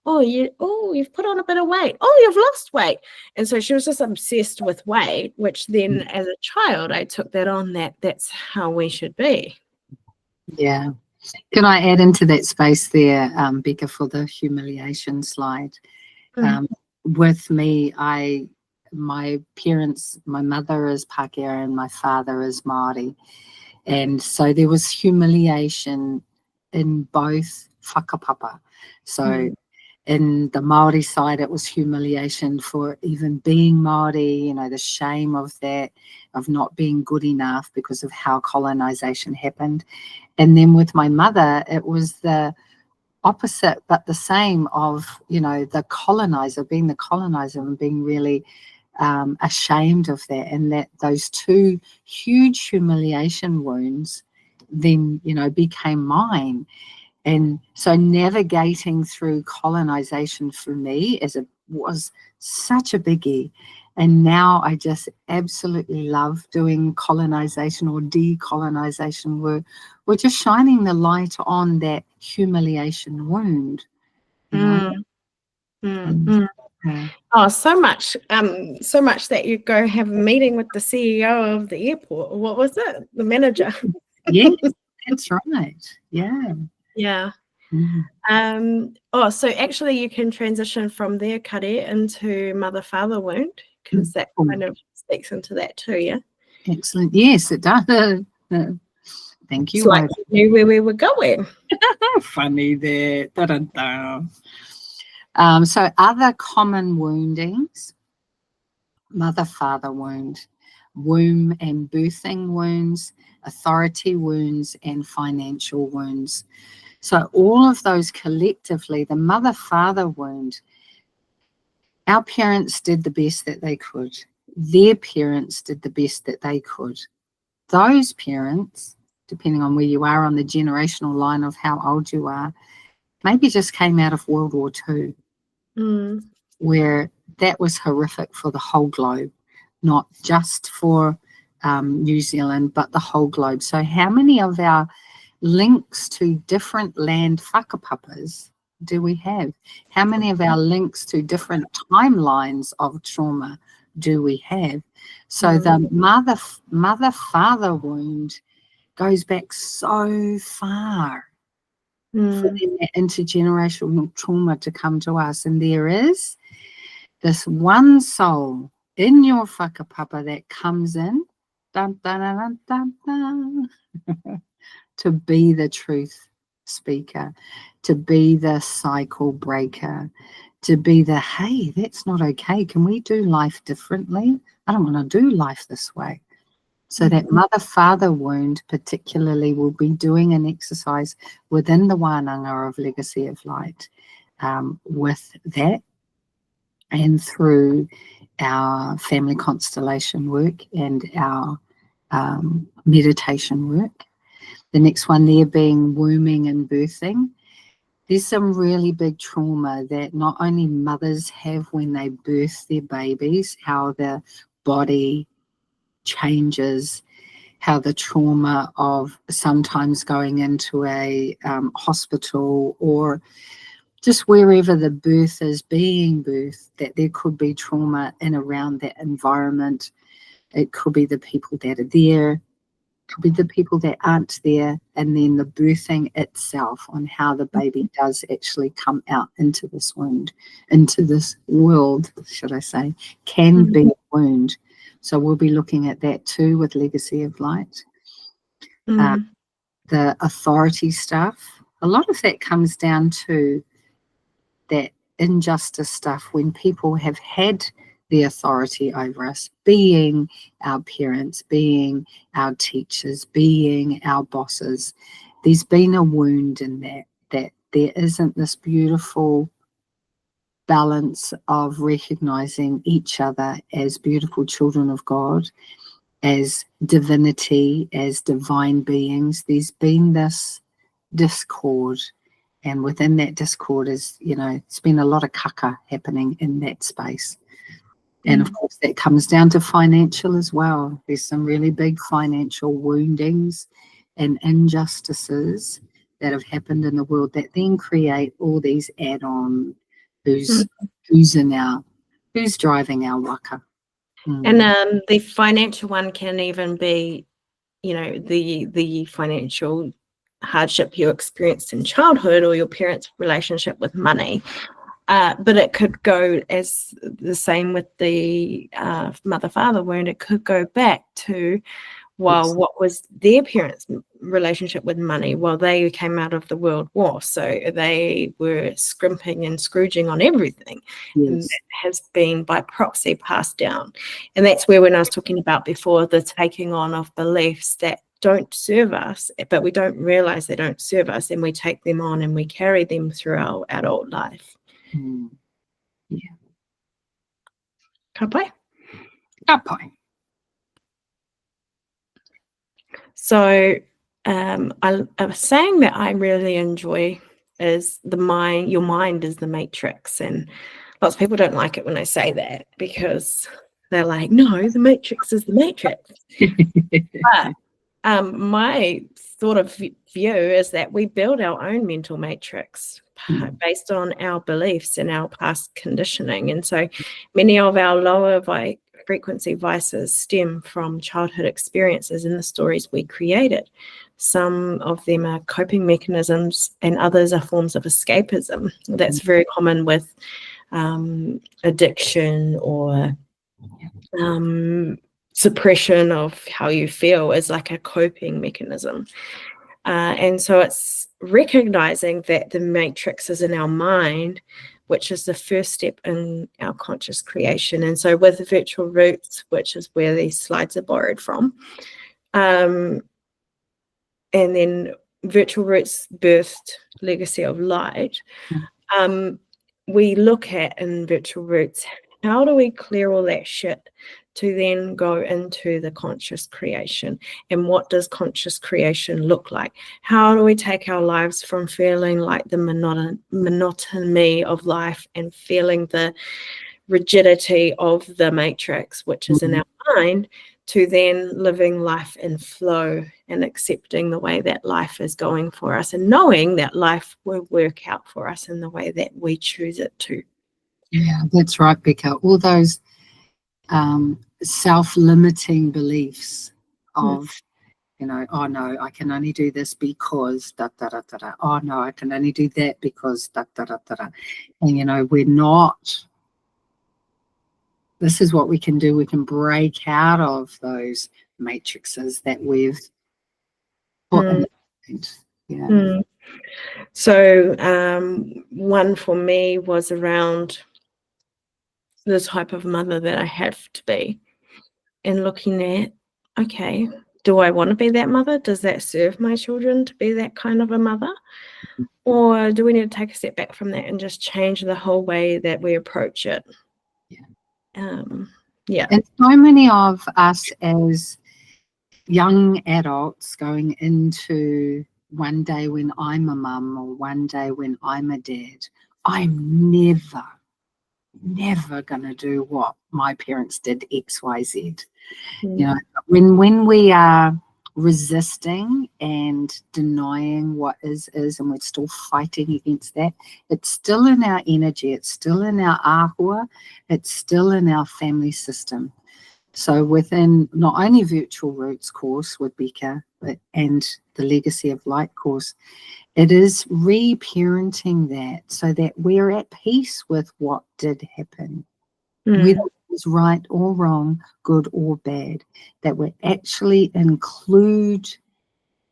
you've put on a bit of weight. Oh, you've lost weight. And so she was just obsessed with weight, which then as a child, I took that on that's how we should be. Yeah. Can I add into that space there, Beka, for the humiliation slide? With me, my parents, my mother is Pākehā and my father is Maree. And so there was humiliation in both whakapapa. So in the Māori side, it was humiliation for even being Māori, you know, the shame of that, of not being good enough because of how colonization happened. And then with my mother, it was the opposite, but the same of, you know, the colonizer, being the colonizer and being really ashamed of that. And that those two huge humiliation wounds then, you know, became mine. And so navigating through colonization for me was such a biggie. And now I just absolutely love doing colonization or decolonization work. We're just shining the light on that humiliation wound. You know? Oh, so much that you go have a meeting with the CEO of the airport, or what was it? The manager. Yes, that's right. Yeah. Yeah. So actually you can transition from there, Kari, into mother-father wound, because that kind of speaks into that too, yeah? Excellent. Yes, it does. Thank you. It's like you knew where we were going. Funny there. Da-da-da. So other common woundings: mother-father wound, womb and birthing wounds, authority wounds, and financial wounds. So all of those collectively, the mother-father wound, our parents did the best that they could. Their parents did the best that they could. Those parents, depending on where you are on the generational line of how old you are, maybe just came out of World War II, where that was horrific for the whole globe, not just for New Zealand, but the whole globe. So how many of our links to different land whakapapas do we have? How many of our links to different timelines of trauma do we have? So the mother-father wound goes back so far for that intergenerational trauma to come to us. And there is this one soul in your whakapapa that comes in, dun, dun, dun, dun, dun, dun, to be the truth speaker, to be the cycle breaker, to be the, hey, that's not okay. Can we do life differently? I don't want to do life this way. So that mother-father wound particularly will be doing an exercise within the Wananga of Legacy of Light with that, and through our family constellation work and our meditation work. The next one there being wombing and birthing. There's some really big trauma that not only mothers have when they birth their babies, how the body changes, how the trauma of sometimes going into a hospital or just wherever the birth is being birthed, that there could be trauma in around that environment. It could be the people that are there, could be the people that aren't there, and then the birthing itself on how the baby does actually come out into this wound, into this world, should I say, can be a wound. So we'll be looking at that too with Legacy of Light. The authority stuff, a lot of that comes down to that injustice stuff when people have had the authority over us, being our parents, being our teachers, being our bosses. There's been a wound in that there isn't this beautiful balance of recognizing each other as beautiful children of God, as divinity, as divine beings. There's been this discord, and within that discord is, you know, it's been a lot of kaka happening in that space. And of course that comes down to financial as well. There's some really big financial woundings and injustices that have happened in the world that then create all these add-on who's who's driving our waka. And the financial one can even be, the financial hardship you experienced in childhood or your parents' relationship with money. But it could go as the same with the mother-father wound. It could go back to, what was their parents' relationship with money while they came out of the World War. So they were scrimping and scrooging on everything. And that has been by proxy passed down. And that's where, when I was talking about before, the taking on of beliefs that don't serve us, but we don't realize they don't serve us, and we take them on and we carry them through our adult life. Yeah. Ka pai? Ka pai. So a saying that I really enjoy is your mind is the matrix. And lots of people don't like it when I say that, because they're like, no, the matrix is the matrix. But my sort of view is that we build our own mental matrix based on our beliefs and our past conditioning. And so many of our lower frequency vices stem from childhood experiences and the stories we created. Some of them are coping mechanisms, and others are forms of escapism. That's very common with addiction or suppression of how you feel is like a coping mechanism. And so it's recognizing that the matrix is in our mind, which is the first step in our conscious creation. And so with the virtual roots, which is where these slides are borrowed from, and then virtual roots birthed Legacy of Light, we look at in virtual roots, how do we clear all that shit to then go into the conscious creation? And what does conscious creation look like? How do we take our lives from feeling like the monotony of life and feeling the rigidity of the matrix, which is in our mind, to then living life in flow and accepting the way that life is going for us, and knowing that life will work out for us in the way that we choose it to. Yeah, that's right, Beka. All those self-limiting beliefs of, oh no, I can only do this because da da da da da. Oh no, I can only do that because da da da da da. And we're not. This is what we can do. We can break out of those matrices that we've put in the mind. So one for me was around the type of mother that I have to be, and looking at, okay, do I want to be that mother? Does that serve my children to be that kind of a mother? Or do we need to take a step back from that and just change the whole way that we approach it? And so many of us as young adults going into one day when I'm a mum or one day when I'm a dad, I'm never going to do what my parents did, X, Y, Z. When we are resisting and denying what is, and we're still fighting against that, it's still in our energy, it's still in our ahua, it's still in our family system. So within not only Virtual Roots course with Beka, and the Legacy of Light course, it is re-parenting that so that we're at peace with what did happen. Whether it was right or wrong, good or bad, that we actually include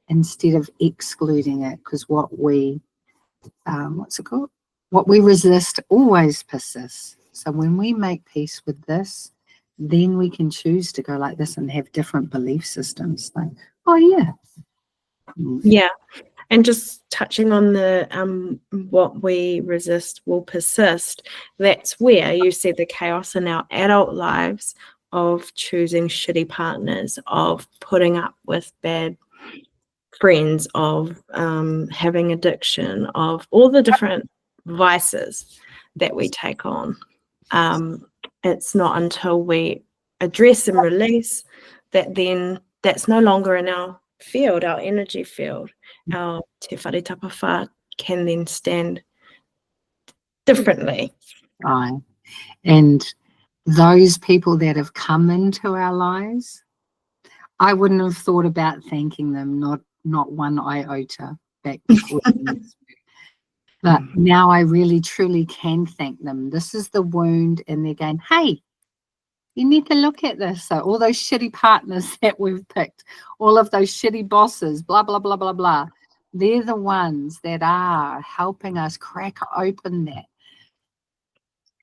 instead of excluding it, because what we, what we resist always persists. So when we make peace with this, then we can choose to go like this and have different belief systems. Like, oh yeah. Yeah. And just touching on the what we resist will persist, that's where you see the chaos in our adult lives of choosing shitty partners, of putting up with bad friends, of having addiction, of all the different vices that we take on. It's not until we address and release that then that's no longer in our field, our energy field. Our te whare tapawha can then stand differently. Right. And those people that have come into our lives, I wouldn't have thought about thanking them, not one iota back before. But now I really truly can thank them. This is the wound, and they're going, hey, you need to look at this. So all those shitty partners that we've picked, all of those shitty bosses, blah, blah, blah, blah, blah. They're the ones that are helping us crack open that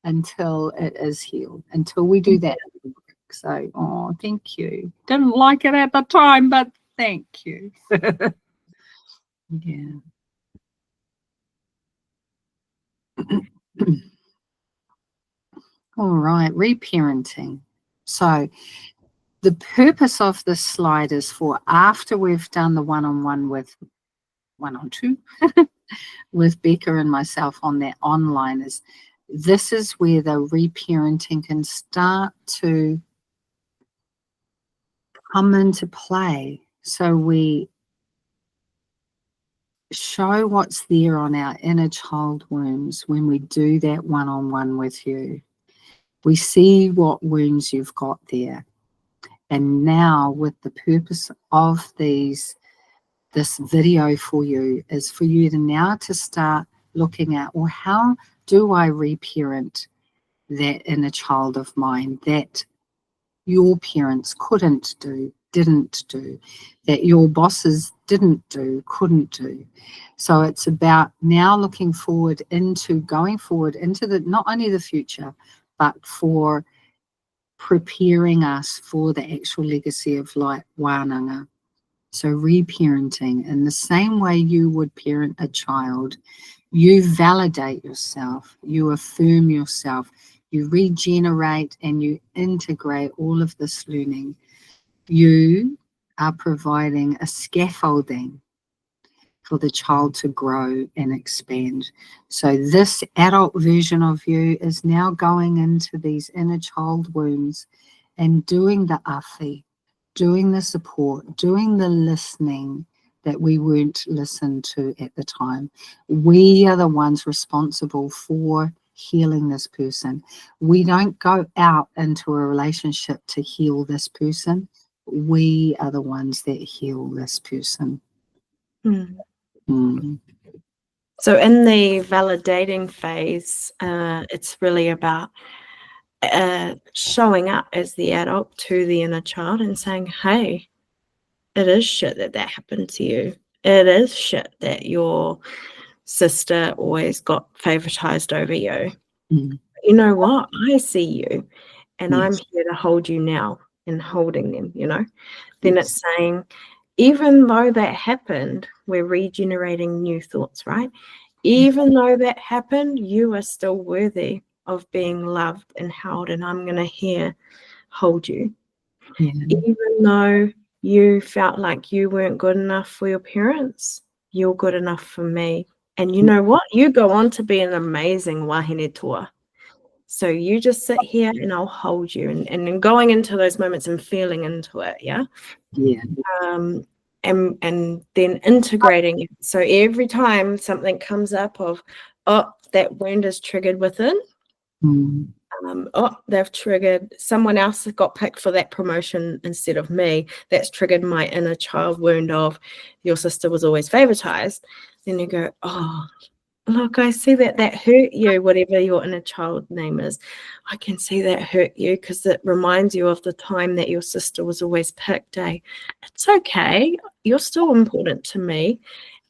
until it is healed, until we do that. So, oh, thank you. Didn't like it at the time, but thank you. Yeah. All right, reparenting. So the purpose of this slide is for after we've done the one-on-one with one-on-two with Beka and myself on that online, is this is where the reparenting can start to come into play. So we show what's there on our inner child wounds when we do that one-on-one with you. We see what wounds you've got there. And now with the purpose of this video for you is for you to now to start looking at, well, how do I reparent that inner child of mine that your parents couldn't do, didn't do, that your bosses didn't do, couldn't do. So it's about now looking forward into, going forward into the, not only the future, but for preparing us for the actual legacy of like Wananga. So reparenting, in the same way you would parent a child, you validate yourself, you affirm yourself, you regenerate and you integrate all of this learning. You are providing a scaffolding for the child to grow and expand. So this adult version of you is now going into these inner child wounds and doing the afi, doing the support, doing the listening that we weren't listened to at the time. We are the ones responsible for healing this person. We don't go out into a relationship to heal this person. We are the ones that heal this person. So in the validating phase, it's really about showing up as the adult to the inner child and saying, hey, it is shit that happened to you. It is shit that your sister always got favoritized over you. You know what? I see you, and I'm here to hold you now, and holding them, Then it's saying, even though that happened, we're regenerating new thoughts, right? Even though that happened, you are still worthy of being loved and held, and I'm going to hold you. Even though you felt like you weren't good enough for your parents, you're good enough for me. And you know what? You go on to be an amazing wahine toa. So you just sit here and I'll hold you. And going into those moments and feeling into it, and then integrating it. So every time something comes up of, oh, that wound is triggered within, oh, they've triggered, someone else got picked for that promotion instead of me, that's triggered my inner child wound of your sister was always favoritized. Then you go, oh, look, I see that hurt you, whatever your inner child name is. I can see that hurt you because it reminds you of the time that your sister was always picked. It's okay. You're still important to me.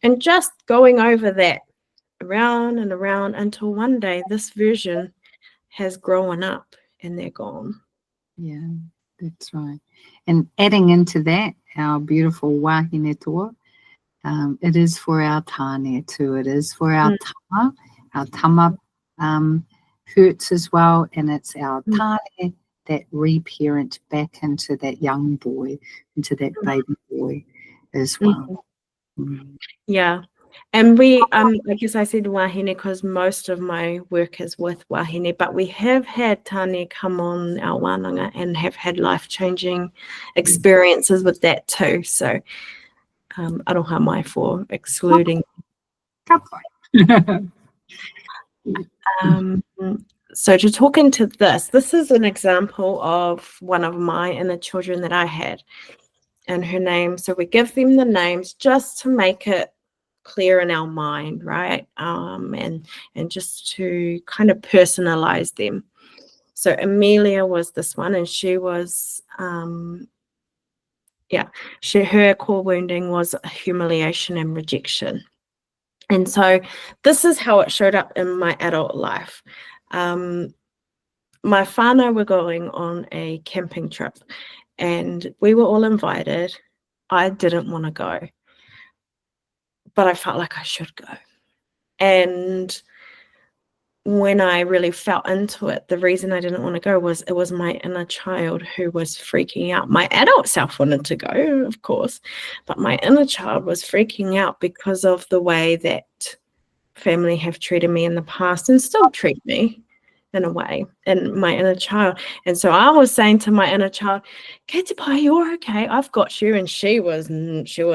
And just going over that around and around until one day this version has grown up and they're gone. Yeah, that's right. And adding into that, our beautiful wahine toa, it is for our tāne too. It is for our tama. Our tama hurts as well, and it's our tāne that reparent back into that young boy, into that baby boy as well. Yeah. And we, I guess I said wahine because most of my work is with wahine, but we have had tāne come on our Wananga and have had life-changing experiences with that too. So aroha mai for excluding. So to talk into this is an example of one of my inner children that I had, and her name. So we give them the names just to make it clear in our mind, right? And just to kind of personalize them. So Amelia was this one, and she was, her core wounding was humiliation and rejection. And so this is how it showed up in my adult life. My whānau were going on a camping trip, and we were all invited. I didn't want to go, but I felt like I should go. And when I really felt into it, the reason I didn't want to go was it was my inner child who was freaking out. My adult self wanted to go, of course, but my inner child was freaking out because of the way that family have treated me in the past and still treat me in a way, and my inner child. And so I was saying to my inner child, Katipai, you're okay, I've got you. And she was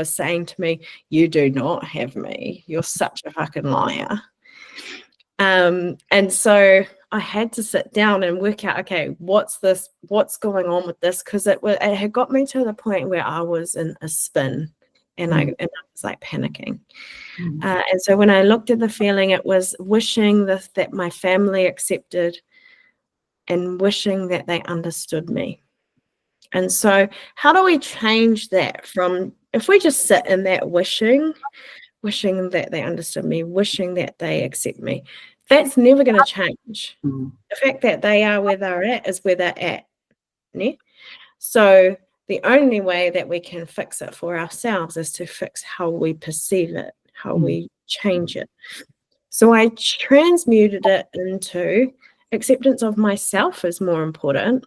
saying to me, you do not have me. You're such a fucking liar. And so I had to sit down and work out, okay, what's going on with this? Because it had got me to the point where I was in a spin, and I was like panicking. And so when I looked at the feeling, it was wishing that my family accepted and wishing that they understood me. And so how do we change that from, if we just sit in that wishing that they understood me, wishing that they accept me, that's never going to change. The fact that they are where they're at is where they're at. Yeah? So the only way that we can fix it for ourselves is to fix how we perceive it, how we change it. So I transmuted it into acceptance of myself is more important,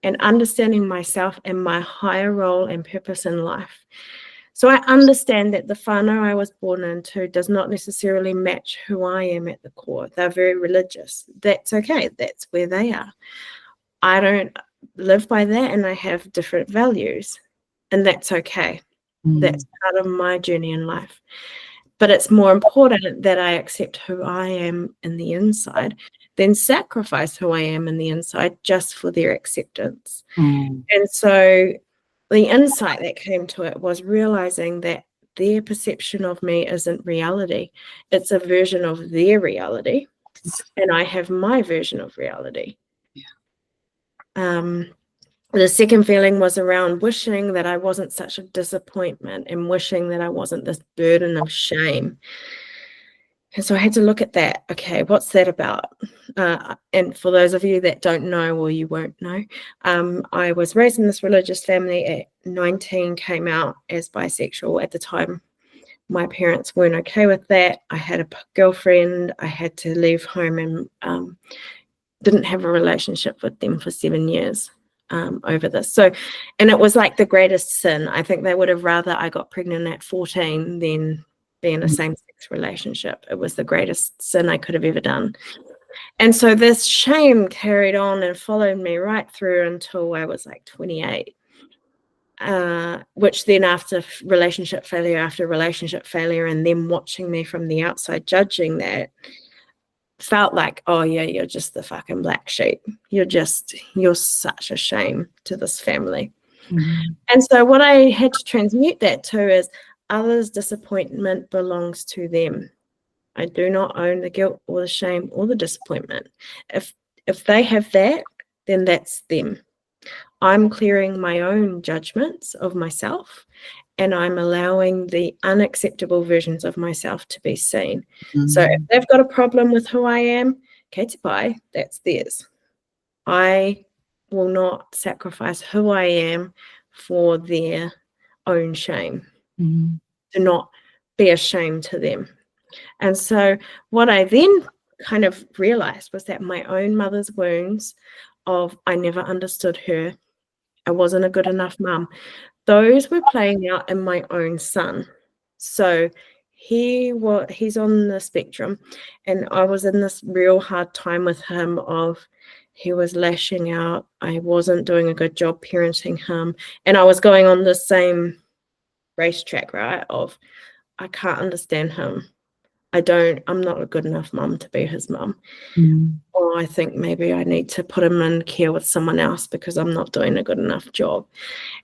and understanding myself and my higher role and purpose in life. So I understand that the whānau I was born into does not necessarily match who I am at the core. They're very religious. That's okay. That's where they are. I don't live by that, and I have different values, and that's okay. That's part of my journey in life. But it's more important that I accept who I am in the inside than sacrifice who I am in the inside just for their acceptance. And so the insight that came to it was realizing that their perception of me isn't reality. It's a version of their reality, and I have my version of reality. The second feeling was around wishing that I wasn't such a disappointment and wishing that I wasn't this burden of shame. And so I had to look at that. Okay, what's that about? And for those of you that don't know, or you won't know, I was raised in this religious family. At 19, came out as bisexual. At the time, my parents weren't okay with that. I had a girlfriend. I had to leave home and didn't have a relationship with them for 7 years over this. So, and it was like the greatest sin. I think they would have rather I got pregnant at 14 than be in a same-sex relationship. It was the greatest sin I could have ever done. And so this shame carried on and followed me right through until I was like 28, which then after relationship failure and them watching me from the outside, judging that, felt like, oh yeah, you're just the fucking black sheep. You're such a shame to this family. And so what I had to transmute that to is others' disappointment belongs to them. I do not own the guilt or the shame or the disappointment. If they have that, then that's them. I'm clearing my own judgments of myself, and I'm allowing the unacceptable versions of myself to be seen. So if they've got a problem with who I am, Katipai, that's theirs. I will not sacrifice who I am for their own shame. To not be a shame to them. And so what I then kind of realized was that my own mother's wounds of I never understood her, I wasn't a good enough mum, those were playing out in my own son. So he's on the spectrum, and I was in this real hard time with him of he was lashing out. I wasn't doing a good job parenting him, and I was going on the same racetrack, right, of I can't understand him. I'm not a good enough mum to be his mum. Or I think maybe I need to put him in care with someone else because I'm not doing a good enough job.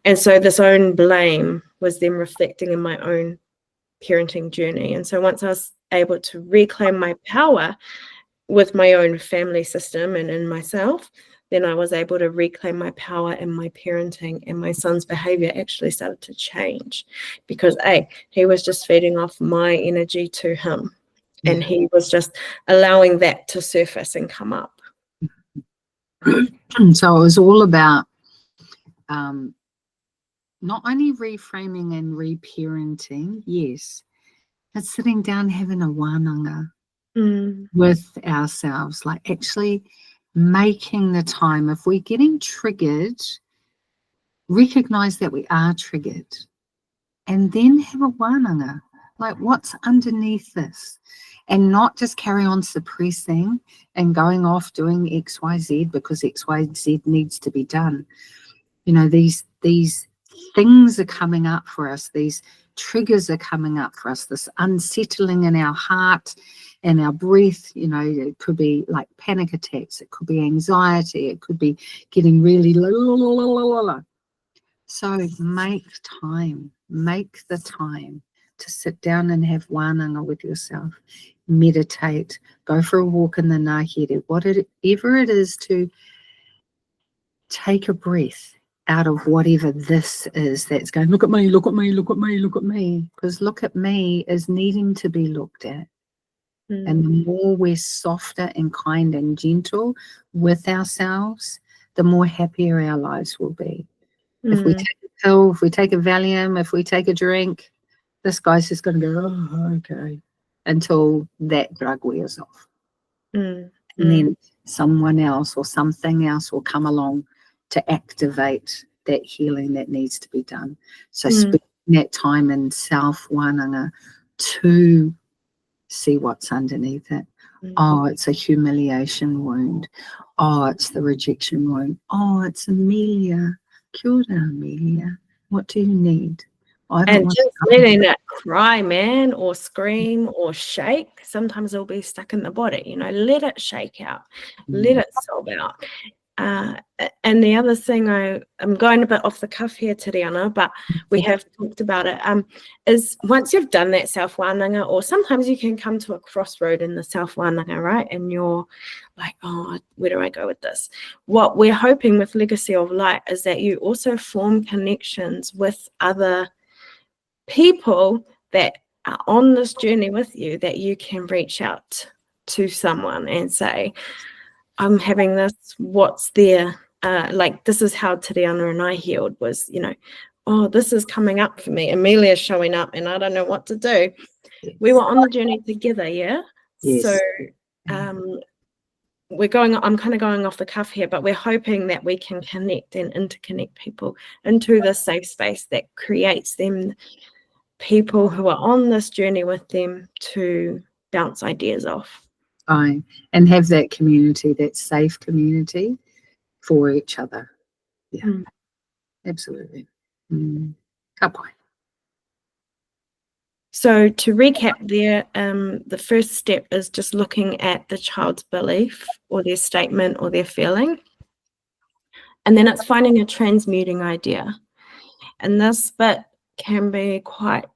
And so this own blame was then reflecting in my own parenting journey. And so once I was able to reclaim my power with my own family system and in myself, then I was able to reclaim my power in my parenting, and my son's behavior actually started to change because he was just feeding off my energy to him, and he was just allowing that to surface and come up. So it was all about not only reframing and reparenting, yes, but sitting down having a wananga with ourselves, like actually making the time. If we're getting triggered, recognize that we are triggered, and then have a wananga, like what's underneath this, and not just carry on suppressing and going off doing XYZ because XYZ needs to be done. You know, these things are coming up for us, these triggers are coming up for us, this unsettling in our heart and our breath. You know, it could be like panic attacks, it could be anxiety, it could be getting really low. So make the time to sit down and have wananga with yourself, meditate, go for a walk in the ngahere, whatever it is, to take a breath out of whatever this is that's going, look at me, look at me, look at me, look at me. Because look at me is needing to be looked at. And the more we're softer and kind and gentle with ourselves, the more happier our lives will be. If we take a pill, if we take a Valium, if we take a drink, this guy's just going to go, oh, okay, until that drug wears off. And then someone else or something else will come along to activate that healing that needs to be done. So spending that time in self-wananga to see what's underneath it. Oh, it's a humiliation wound. Oh, it's the rejection wound. Oh, it's Amelia. Kia ora, Amelia. What do you need? And just letting it cry, man, or scream or shake. Sometimes it'll be stuck in the body, you know, let it shake out, let it sob out. And the other thing, I'm going a bit off the cuff here, Tiriana, but we have talked about it, is once you've done that self-wananga, or sometimes you can come to a crossroad in the self-wananga, right? And you're like, oh, where do I go with this? What we're hoping with Legacy of Light is that you also form connections with other people that are on this journey with you, that you can reach out to someone and say, I'm having this, what's there? Like, this is how Tiriana and I healed, was, you know, oh, this is coming up for me. Amelia's showing up and I don't know what to do. We were on the journey together, yeah? Yes. So I'm kind of going off the cuff here, but we're hoping that we can connect and interconnect people into this safe space that creates them people who are on this journey with them to bounce ideas off. And have that community, that safe community for each other. Yeah, absolutely. Kapai. So to recap there, the first step is just looking at the child's belief or their statement or their feeling. And then it's finding a transmuting idea. And this bit can be quite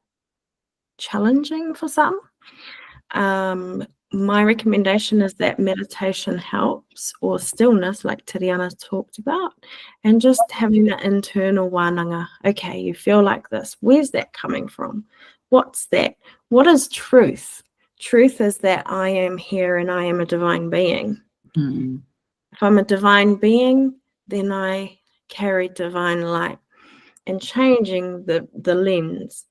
challenging for some. My recommendation is that meditation helps, or stillness, like Tiriana talked about, and just having that internal wananga. Okay, you feel like this. Where's that coming from? What's that? What is truth? Truth is that I am here and I am a divine being. If I'm a divine being, then I carry divine light, and changing the lens.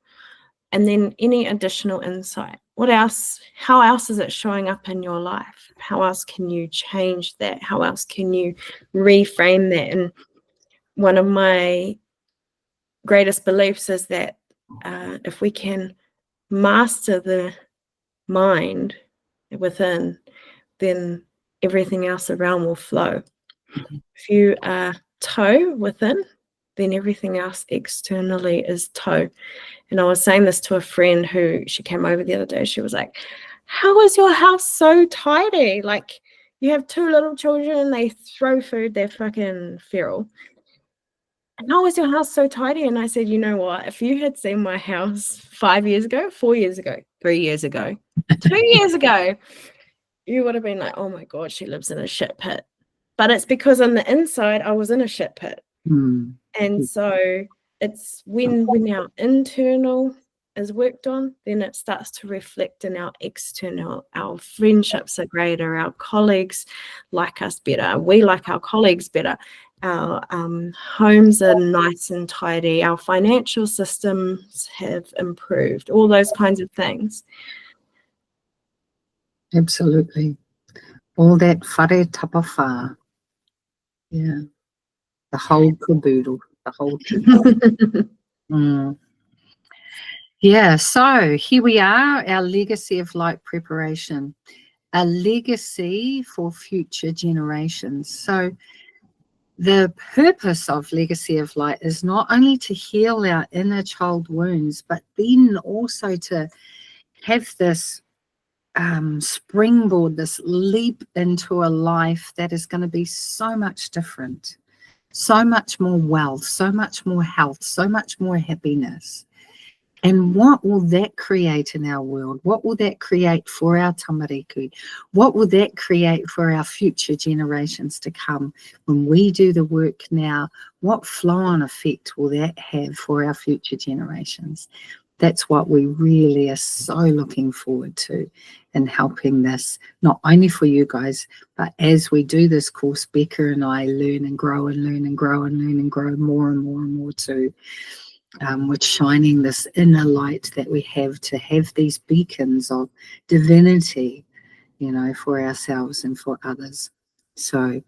And then any additional insight. What else? How else is it showing up in your life? How else can you change that? How else can you reframe that? And one of my greatest beliefs is that if we can master the mind within, then everything else around will flow. If you are toe within, then everything else externally is toe. And I was saying this to a friend who, she came over the other day. She was like, how is your house so tidy? Like, you have 2 little children and they throw food, they're fucking feral. And how is your house so tidy? And I said, you know what? If you had seen my house 5 years ago, 4 years ago, 3 years ago, 2 years ago, you would have been like, oh my God, she lives in a shit pit. But it's because on the inside, I was in a shit pit. And so it's when our internal is worked on, then it starts to reflect in our external. Our friendships are greater, our colleagues like us better, we like our colleagues better, our homes are nice and tidy, our financial systems have improved, all those kinds of things. Absolutely. All that whare tapawha. Yeah. The whole caboodle. The whole Yeah, so here we are, our legacy of light preparation. A legacy for future generations. So the purpose of Legacy of Light is not only to heal our inner child wounds, but then also to have this springboard, this leap into a life that is going to be so much different, so much more wealth, so much more health, so much more happiness. And what will that create in our world? What will that create for our tamariki? What will that create for our future generations to come? When we do the work now, what flow-on effect will that have for our future generations? That's what we really are so looking forward to in helping this, not only for you guys, but as we do this course, Beka and I learn and grow and learn and grow and learn and grow more and more and more too. With shining this inner light that we have to have these beacons of divinity, you know, for ourselves and for others. So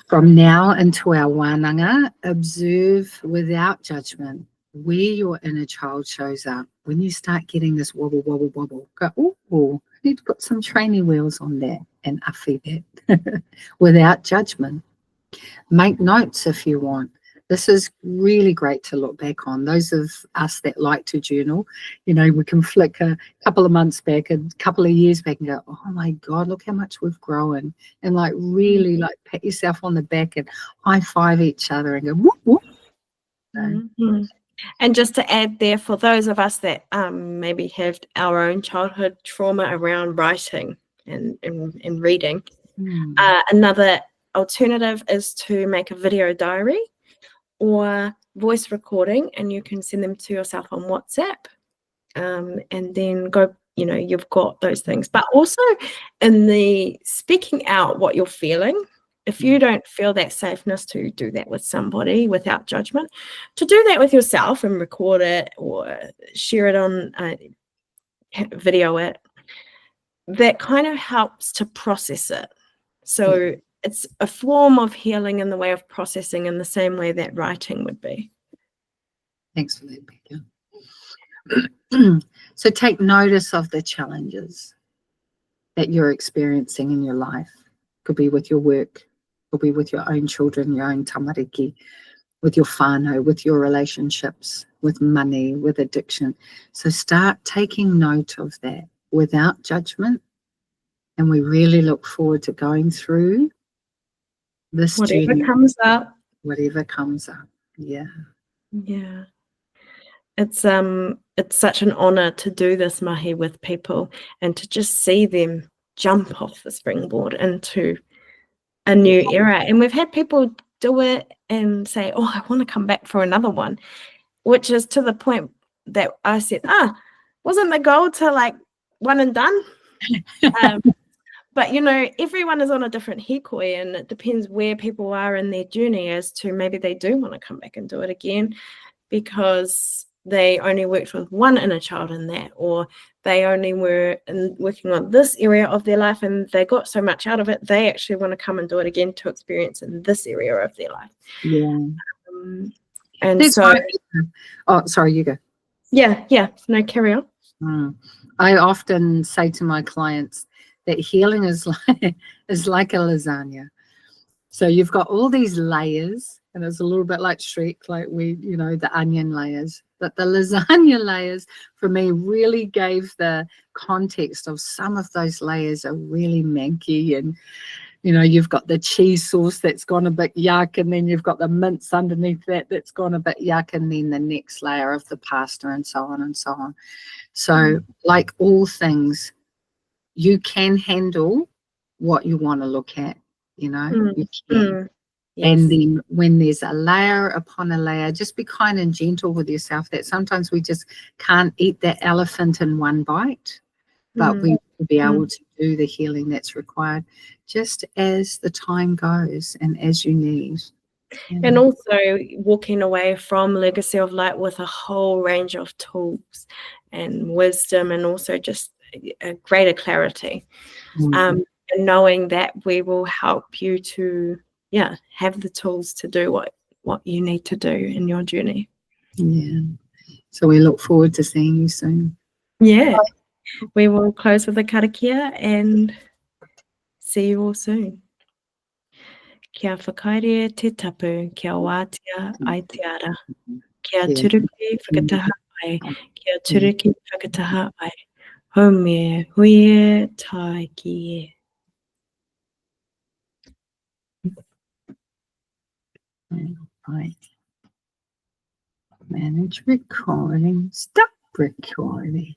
from now into our Wananga, observe without judgment where your inner child shows up. When you start getting this wobble, wobble, wobble, go, oh, I need to put some training wheels on that and affy that without judgment. Make notes if you want. This is really great to look back on. Those of us that like to journal, you know, we can flick a couple of months back, a couple of years back and go, oh my God, look how much we've grown. And like really like pat yourself on the back and high five each other and go, whoop, whoop. And just to add there, for those of us that maybe have our own childhood trauma around writing and reading, another alternative is to make a video diary or voice recording, and you can send them to yourself on WhatsApp, and then go, you know, you've got those things. But also in the speaking out what you're feeling, if you don't feel that safeness to do that with somebody without judgment, to do that with yourself and record it or share it on video it, that kind of helps to process it. So it's a form of healing in the way of processing in the same way that writing would be. Thanks for that, Beka. So take notice of the challenges that you're experiencing in your life. Could be with your work, could be with your own children, your own tamariki, with your whānau, with your relationships, with money, with addiction. So start taking note of that without judgment. And we really look forward to going through this Whatever journey. comes up. Whatever comes up. Yeah. Yeah. It's such an honor to do this mahi with people and to just see them jump off the springboard into a new era. And we've had people do it and say, oh, I want to come back for another one, which is to the point that I said, wasn't the goal to like one and done? But, you know, everyone is on a different hikoi, and it depends where people are in their journey as to maybe they do want to come back and do it again because they only worked with one inner child in that, or they only were working on this area of their life and they got so much out of it, they actually want to come and do it again to experience in this area of their life. Yeah. And That's so... Oh, sorry, you go. Yeah. No, carry on. I often say to my clients that healing is like a lasagna. So you've got all these layers, and it's a little bit like Shrek, like the onion layers. But the lasagna layers for me really gave the context of some of those layers are really manky, and you've got the cheese sauce that's gone a bit yuck, and then you've got the mince underneath that that's gone a bit yuck, and then the next layer of the pasta, and so on and so on. So like all things, you can handle what you want to look at, you can. Yes. And then when there's a layer upon a layer, just be kind and gentle with yourself, that sometimes we just can't eat that elephant in one bite, but we will be able to do the healing that's required just as the time goes and as you need. And also walking away from Legacy of Light with a whole range of tools and wisdom, and also just a greater clarity. And knowing that we will help you to have the tools to do what you need to do in your journey. Yeah. So we look forward to seeing you soon. Yeah. We will close with a karakia and see you all soon. Kia whakaere te tapu, kia wātia ai te ara. Kia turuki whakataha ai, kia turuki whakataha ai. Home huie tai ki e. Right. Manage recording. Stop recording.